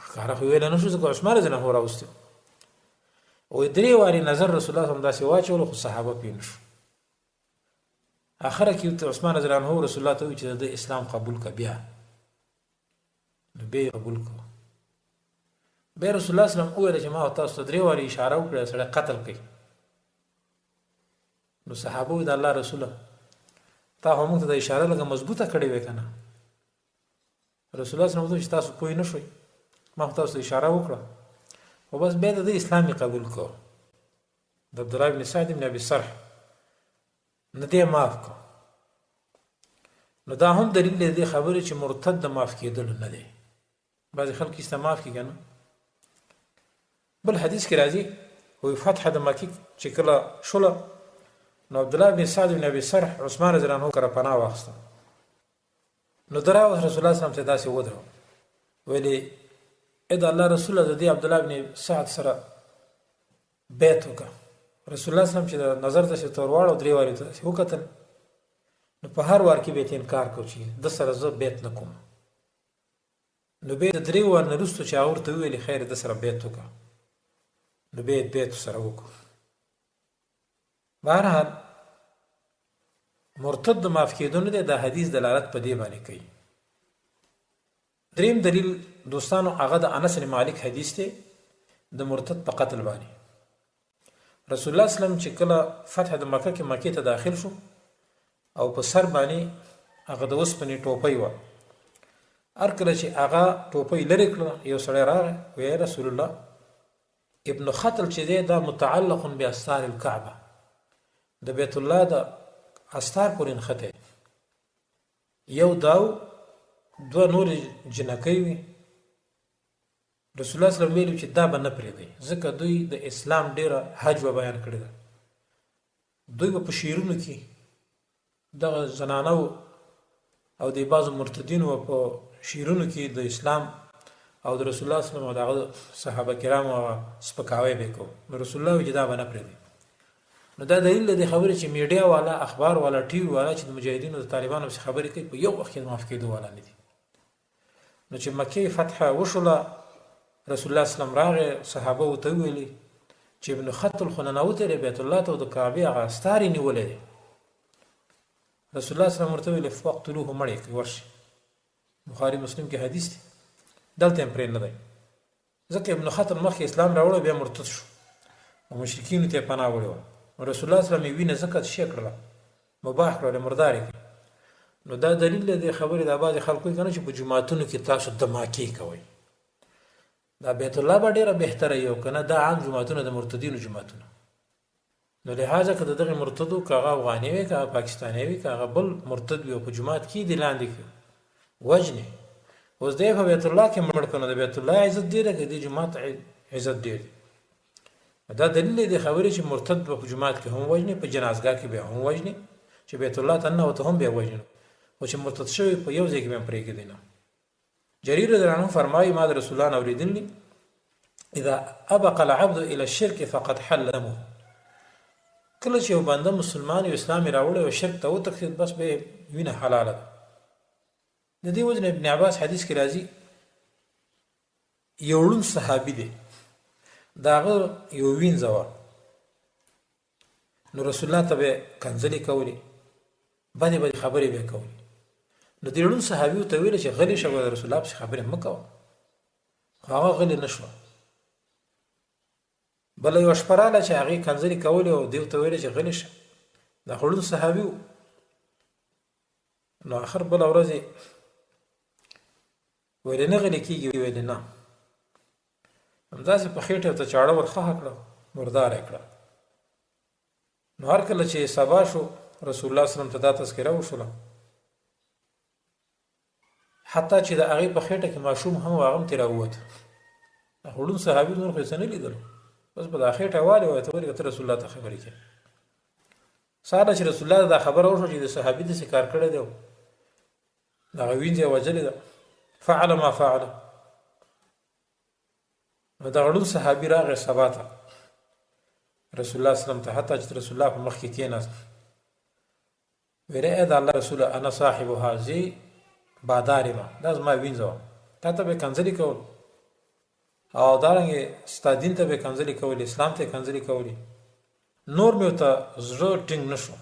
Speaker 1: ښکاره خو ویل نه شو چې عثمان رضی الله عنه راوست او درې واري نظر رسول الله هم داسې واچول خو صحابه پین شو. اخر کې عثمان رضی الله عنه رسول الله ته وی چې د اسلام قبول ک بیا نو به قبول کو. به رسول الله صلی الله علیه وسلم ویل چې ما تاسو درې واري اشاره وکړه سره قتل کړي. نو صحابه د الله رسول تا هم ته د اشاره لګه مضبوطه کړې وې کنه. رسول الله صلی الله علیه وسلم تاسو پوه نه شوي ما تاسو اشاره وکړه او بس به د اسلامي قبول کو. د عبدالله بن سعد بن ابي سرح نه دی معاف کو. نو دا هم دلیل دی خبره چې مرتد د معاف کېدل نه دی. بعض خلک یې معاف کیږي. بل حدیث کې راځي وي فتح د مکې چې کله شوله نو عبدالله بن سعد بن ابي سرح عثمان رضی الله عنه کړه پناه واخسته. نو درا رسول الله صلی الله علیه وسلم ته داسې ودرو ویلي اې د الله رسول د دې عبدالله بن سعد سره بیت وکړه. رسول الله صلی الله علیه وسلم چې نظر ته تور واړو درې واري ته وکتل نو په هر وار کې به انکار کو چې د سره زه بیت نکوم. نو به درې وار نه رسول چې اورته ویلي خیر د سره بیت وکړه. نو به بیت سره وکړه. بهرحال مرتد د معاف کېدو نه دی. د حدیث دلالت په دې باندې کوي. دریم دلیل دوستانو هغه د انس بن مالک حدیث دی د مرتد په قتل باندې. رسول الله صلی الله علیه وسلم چې کله فتح د مکه کې مکې ته داخل شو او په سر باندې هغه د اوسپنې ټوپۍ وه. هر کله چې هغه ټوپۍ لرې کړه یو سړی راغی وی رسول الله ابن خطل چې دی دا متعلق باستار الکعبه د بیت الله د استار پورې نښتی. یو داو دوه نور جنکۍ وي. رسول الله صلی الله علیه وسلم چې دا به نه پرېږدي ځکه دوی د اسلام ډیره حج و بیان کړی ده. دوی به په شعرونو کې دغه زنانو او د بعضو مرتدینو په شعرونو کې د اسلام او د رسول الله صلی الله علیه وسلم او د صحابه کرامو سپکاوی به کو. رسول الله وی دا به نه پرېږدي. نو دا دلیل دی خبره چې میډیا والا اخبار والا ټي وي والا چې د مجاهدینو د طالبانو څخه خبرې کوي په یو وخت کې معاف کېدو والا نه دي. نو چې مکه فتح وشوله رسول الله صلی الله علیه وسلم راغی صحابه وته ویلي چې ابن خطل خو ننوتې بیت الله ته د کعبه هغه ستاري نیولې دي. رسول الله صلی الله علیه وسلم ورته ویلي فقتلوه مړی کړئ ورشي. بخاری مسلم کې حدیث دی. دلته هم پرې نه دی ځکه ابن خطل مخکې اسلام راوړ بیا مرتد شو او مشرکینو ته پناه وړو. رسول الله صلی الله علیه وسلم وینه زکات شي کړله مباح کړله مرداري. نو دا دلیل دی خبره د آباد خلکو کنه چې په جمعاتونو کې تاسو دماکي کوي. دا بیت الله به ډیره بهتره یو کنه دا عام جمعاتونه د مرتدینو جمعاتونه. نو لهدا کده دغه مرتدو کاغه افغاني وي کاغه پاکستاني وي کاغه بل مرتد وي په جمعات کې دی لاندې کې وجنه اوس دی په بیت الله کې مړ کنه د بیت الله عزت دی د جمعات عزت دی. دا دلیل دی خبره چې مرتد په جمعات کې هم وجنه په جنازګاه کې به هم وجنه چې بیت الله ته نه وته هم به وجنه او چې مرتد شوی په یو ځای کې به پرې کېدنه. جرير رضی الله عنه فرمایي ما د رسول الله اوریدلی اذا ابق العبد الى الشرك فقد حل دمه. کله چې یو بنده مسلمان او اسلامي راوړي او شرک ته وتښتید بس به وینه حلاله ده. د دې وجه ابن عباس حدیث کې راځي یو لون صحابي دی داغه یو وینځوا نو رسول الله ته به کنځلې کولی باندې خبرې به کولی. نو د لون صحابي ته ویل چې غلی شوه رسول الله په خبرې مکو. هغه غلی نشو. بل یو شپراله چې هغه کنځلې کولی او دیو ته ویل چې غلی شه. دا لون صحابي نو اخر بل ورځ ویل نه غلی کیږي ویل نه همداسې په خېټه ته چاړه ورخه کړه مردار کړه. نو هر کله چې سبا شو رسول الله صلی الله علیه وسلم ته دا تذکره وشوله حتی چې د هغه په خېټه کې ماشوم هم واغم تیر ووت. هغه صحابي نور خو څه نه لیدل بس په خېټه واله وته ورته رسول الله ته خبرې کړه. ساده چې رسول الله دا خبر اوشو چې د صحابي د کار کړی دی دا وینځه وجلې ده فعل ما فعل. نو دا ړوند صحابي راغی سبا ته رسول الله صلی الله علیه وسلم ته، حتی چې رسول الله په مخ کې کېناست، ویل ای د الله رسوله انا صاحب هذه بادار یم، دا زما وینځه وه، تا ته به یې کنځلې کول او دارنګې ستا دین ته به یې کنځلې کولې، اسلام ته یې کنځلې کولې. نور مې ورته زړه ټینګ نه شو،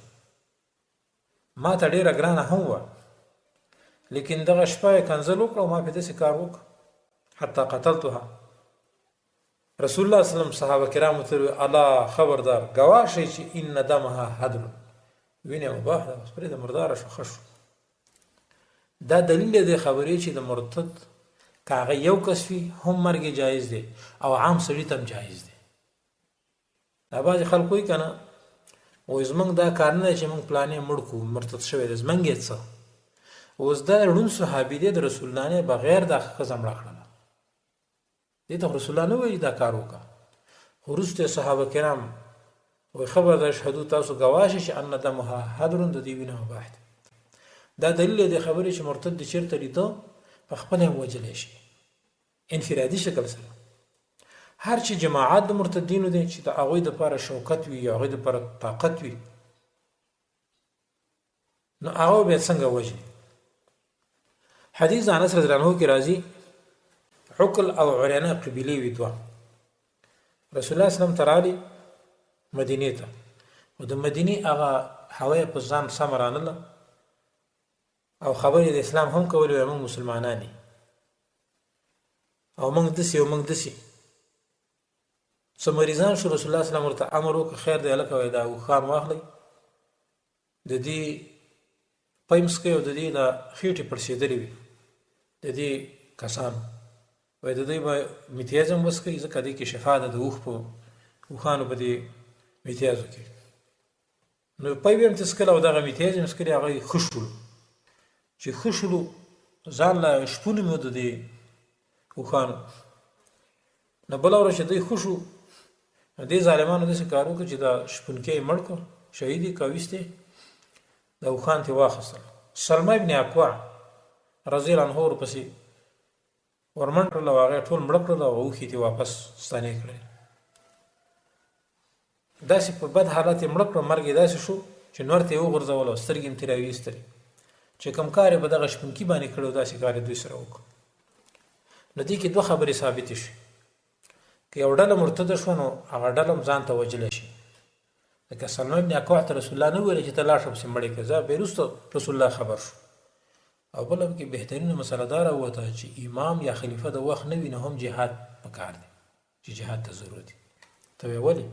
Speaker 1: ما ته ډېره ګرانه هم وه، لیکن دغه شپه یې کنځل وکړه او ما پې داسې کار وکړه حتی قتلتها. رسول الله صلی الله علیه وسلم صحابه کرامو ته وویل الله خبردار ګواه شئ چې ان دمها هدر، وینې مباح ده، بس پرېږده مرداره شو ښه شو. دا دلیل دی خبرې چې د مرتد که هغه یو کس وي هم مرګ جایز دی او عام سړي ته هم جایز دی. دا بعضې خلک وایي که نه وایي زموږ دا کار نه دی چې موږ پلانې مړ کړو مرتد شوی دی، زموږ یې څه. اوس دا ړوند صحابي دی د رسول الله نه بغیر دا ښځه مړه کړله، دې ته رسول الله نه وایي دا کار وکړه، خو وروسته صحابه کرام وایي خبردار اشهدو تاسو ګواه شئ چې ان دمها هدر، د دې وینه مباح ده. دا دلیل دی خبرې چې مرتد دې چېرته لیده په خپله هم وجلی شي انفرادي شکل سره. هر چې جماعت د مرتدینو دی چې د هغوی دپاره شوکت وي یا هغوی دپاره طاقت وي، نو هغه بیا څنګه وجني. حدیث انس رضی الله عنه کې راځي عقل او عریانه قبیلې وي دوه، رسول الله صلی الله علیه وسلم ته راغلي مدینې ته، او د مدینې هغه هوا یې په ځان سمه رانله او خبرې د اسلام هم کولې، وایي موږ مسلمانان او موږ داسې او موږ داسې. څه مریضان شو، رسول الله صلی الله علیه وسلم ورته امر وکړ خیر دی هلکه وایي دا اوښان واخلئ، د دې پیمس کوي او د دې د خېټې پړسېدلې وي د دې کسانو، وایي د دوی به میتیاز هم وڅښئ ځکه دې کې شفا ده د اوښانو په دې میتیازو کې. نو پی به هم تسکل او دغه میتیاز هم څکلې، هغه یې ښه شولو، چې ښه شولو ځان له شپون مې د دې اوښانو. نو بله ورځ چې دوی ښه شو، دې ظالمانو داسې کار وکړو چې دا شپونکی یې مړ کړ، شهید یې کړ، ویست یې د اوښان ترې واخیستل. سلمه ابن اکوع رضی الله عنه ورپسې ورمنډ کړل او هغه ټول مړه کړل او اوښې ترې واپس ستانې کړې. داسې په بد حالت یې مړه کړه، مرګ یې داسې شو چې نور ته یې وغورځول او سترګې هم ترې راویستلې، چې کوم کار یې په دغه شپونکي باندې کړی و داسې کار یې دوی سره وکړ. نو دې کې دوه خبرې ثابتې شوې، که یو ډله مرتده شوه نو هغه ډله هم ځان ته وجلی شي. لکه سلمه ابن اکوع ته رسول الله نه ویل چې ته لاړ شه پسې مړ یې کړه، ځه بیا وروسته رسول الله خبر شو. او بله کې بهترینه مسله دا راووته چې امام یا خلیفه د وخت نه وي نو هم جهاد پکار دی، چې جهاد ته ضرورت دی. ته وایې ولې؟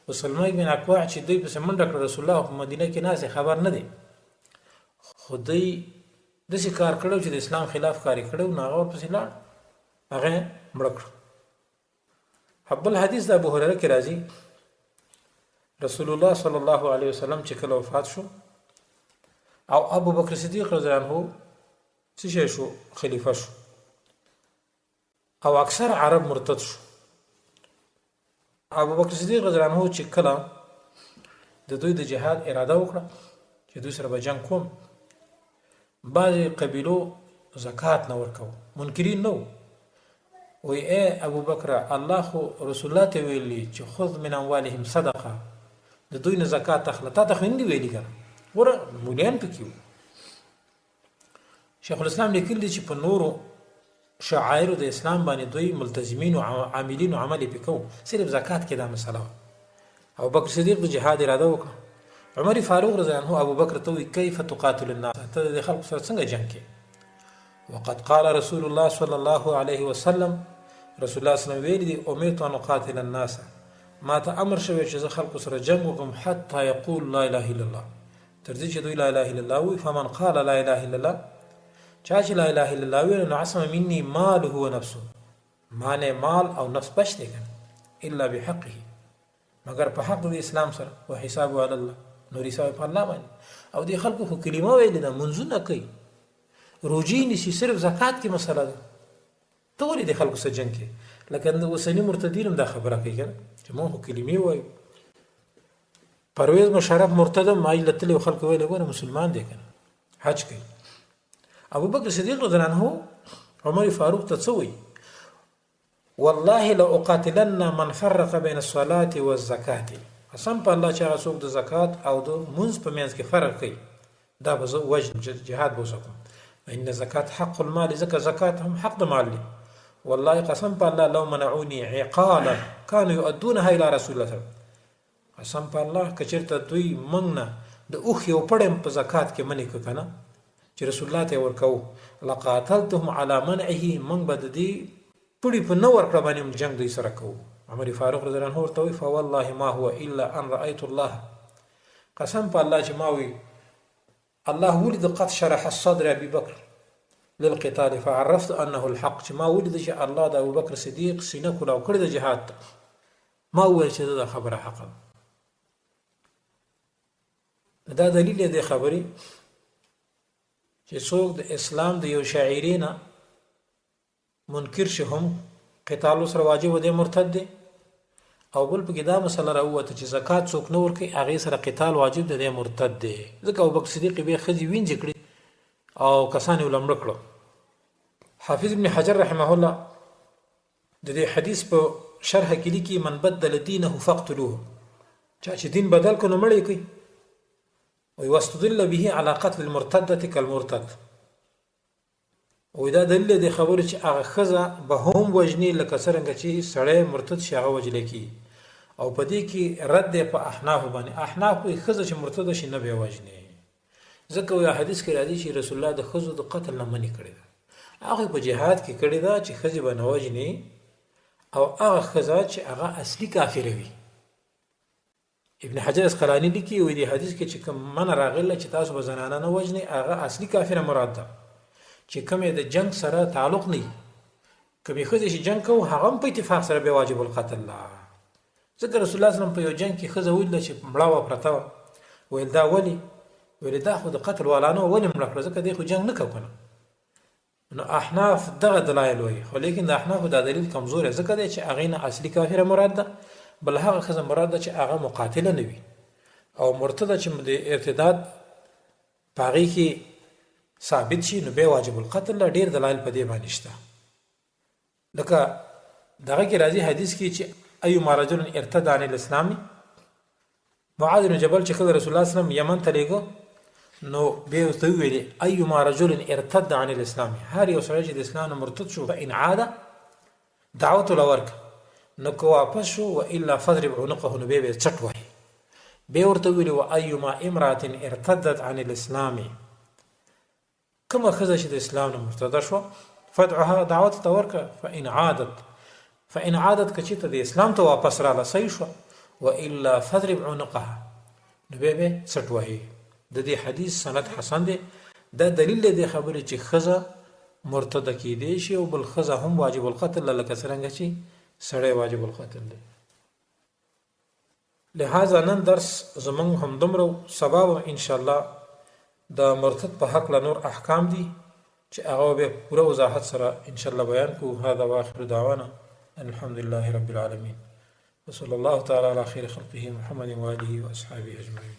Speaker 1: و سلمه ابن اکوع چې دوی پسې منډه کړه، رسول الله په مدینه کې ناست خبر نه دی، خو دوی داسې کار کړی چې د اسلام خلاف کار یې کړی و، نو هغه ورپسې لاړ، هغه یې مړه کړه. بل حدیث د ابو هریره کې راځي رسول الله صلی الله علیه وسلم چې کله وفات شو او ابو بکر صدیق رضی الله عنه څه شو خلیفه شو او اکثر عرب مرتد شو. ابو بکر صدیق رضی الله عنه چې کله د دوی د جهاد اراده وکړه چې دوی سره به جنګ کوم، بعضې قبیلو زکات نه ورکوه، منکرین نه و، وی ای ابو بکر الله خو رسول الله ته ویلي چې خذ من اموالهم صدقه، د دوی نه زکات اخله، تا ته خو نه دي ویلي که نه، ګوره مولیان پکې وو. شیخ الاسلام لیکلي چې په نورو شعایرو د اسلام باندې دوی ملتزمین او عاملین او عمل یې پې کوو، صرف زکات کې دا مسله وه. ابو بکر صدیق د جهاد اراده وکړه. عمر فاروق رضی الله عنه ابو بکر ته وایي کیف تقاتل الناس، ته د خلکو سره څنګه جنګ کې؟ وقد قال رسول الله صلی الله علیه وسلم، رسول الله صلی الله علیه وسلم ویلي دي امرت ان اقاتل الناس، ما ته امر شوی چې زه خلکو سره جنګ وکړم حتی یقول لا اله الا الله، تر دې چې دوی لا اله الا الله وایي. فمن قال لا اله الا الله، چا چې لا اله الا الله ویل نو عصم مني ماله و نفسه، معنی مال او نفس بچ دی کنه، الا بحقه، مگر په حق د اسلام سره، و حسابه علی الله، نور حساب په الله باندې. او دې خلکو خو کلمه ویلې ده، منځونه کوي، روجي نیسي، صرف زکات کې مسله ده، ته ولې د خلکو سره جنګ کې؟ لکه د اوسني مرتدین هم دا خبره کوي که نه چې موږ خو کلمې وایو. پرویز مشرف مرتد هم مایل تللی و خلکو ویل ګوره مسلمان دی که نه، حج کوي. ابو بکر صدیق رضی الله عنه عمر فاروق ته څه وایي؟ والله لاقاتلن من فرق بين الصلاه والزکات، قسم په الله چې هغه څوک د زکات او د منځ په منځ کې فرق کوي دا به زه وجنم، جهاد به وسکم. ان زکات حق المال، ځکه زکات هم حق د مال دی. والله قسم په الله لو منعوني عقالا كانوا يؤدونها الى رسول الله، قسم په الله که چېرته دوی موږ نه د اوښ یو پړی په زکات کې منې که که نه چې رسول الله ته یې ورکوو، لقاتلتهم على منعه، موږ به د دې پړي په نه ورکړه باندې جنګ دوی سره کوو. عمر فاروق رضی الله عنه ورته وایي فوالله ما هو الا ان رايت الله، قسم په الله چې ما وی الله ولد قد شرح الصدر ابي بكر للقتال فعرفت انه الحق، چې ما ولید چې الله د ابوبکر صدیق سینه کولاو کړی د جهاد ته، ما وویل چې دا خبره حق ده. دا دلیل دی خبرې چې څوک د اسلام د یو شاعرې نه منکر شي هم قتال سره واجب دی، مرتد دی. او بل پکې دا مسله راووته چې زکات څوک نه ورکوي هغې سره قتال واجب دی، مرتد دی. ځکه ابوبکر صدیق بیا ښځې وینځې کړي او کسان یې ولمړه کړو. حافظ ابن حجر رحمه الله د دې حدیث په شرح کې لیکي من بدل دینه فاقتلوه، چا چې دین بدل کړو نو مړ یې کړئ. وی واستدل به على قتل المرتدة كالمرتد، وی دا دلیل دی خبرو چې هغه ښځه به هم وژني لکه څرنګه چې سړی مرتد شي هغه وجلی کېږي. او په دې کې رد دی په احنافو باندې. احناف وایي ښځه چې مرتده شي نه به یې وژني، ځکه وایي حدیث کې راځي چې رسول الله د ښځو د قتل نه منې کړې ده. هغه په جهاد کې کړې ده چې ښځې به نه وژني، او هغه ښځه چې هغه اصلي کافره وي. ابن حجر اسقلاني لیکي وایي د حدیث کې چې کوم منع راغله چې تاسو به زنانه نه وژنئ هغه اصلي کافره مراد ده، چې کوم د جنگ سره تعلق نه وي. کومې ښځې چې جنگ کوو هغه هم په اتفاق سره بیا واجب القتل ده. ځکه رسول الله صلی الله علیه وسلم په یو جنگ کې ښځه ولیده چې مړه وه پرته وه، ویل دا ولې؟ ویل دا خو د قتل والا نه وه، ولې مړه کړه؟ ځکه دی خو جنگ نه کوو که نه. نو احناف دغه دلایل وایي، خو لیکن د احنافو دا دلیل کمزوری ځکه دی چې هغې نه اصلي کافره مراد ده، بل هغه ښځه مراد ده چې هغه مقاتله نه وي او مرتده چې د ارتداد په هغې کې ثابت شي نو بیا واجب القتل له ډېر دلایل په دې باندې شته. لکه دغه کې راځي حدیث کې چې ایما رجل ارتد عن الاسلام، معاذ بن جبل چې کله رسول الله صلی الله علیه وسلم یمن ته لیږه نو بیا ورته وویلې ایما رجل ارتد عن الاسلام، هر یو سړی چې د اسلام نه مرتد شو فان عاد دعوت له ورکه، نو که واپس شو والا فضرب عنقه، نو بیا به چټ وهي. بیا ورته وویلې وايما امراه ارتدت عن الاسلام، کومه ښځه چې د اسلام نه مرتده شوه فدعها دعوت ته ورکه، فان عادت که چېرته د اسلام ته واپس راله صحیح شوه، والا فضرب عنقها، نو بیا به څټ وهي. د دې حدیث سند حسن دی. دا دلیل دی خبرې چې ښځه مرتده کېدی شي او بل ښځه هم واجب القتل لکه څرنګه چې سړی واجب القتل دی. لہذا نن درس زمونږ همدومره، سبا به انشاءالله د مرتد په حق له نور احکام دي چې هغه به پوره وضاحت سره انشاءالله بیان کوو. هذا واخر دعوانا ان الحمد لله رب العالمين وصلى الله تعالى على خير خلقه محمد وآله وأصحابه أجمعين.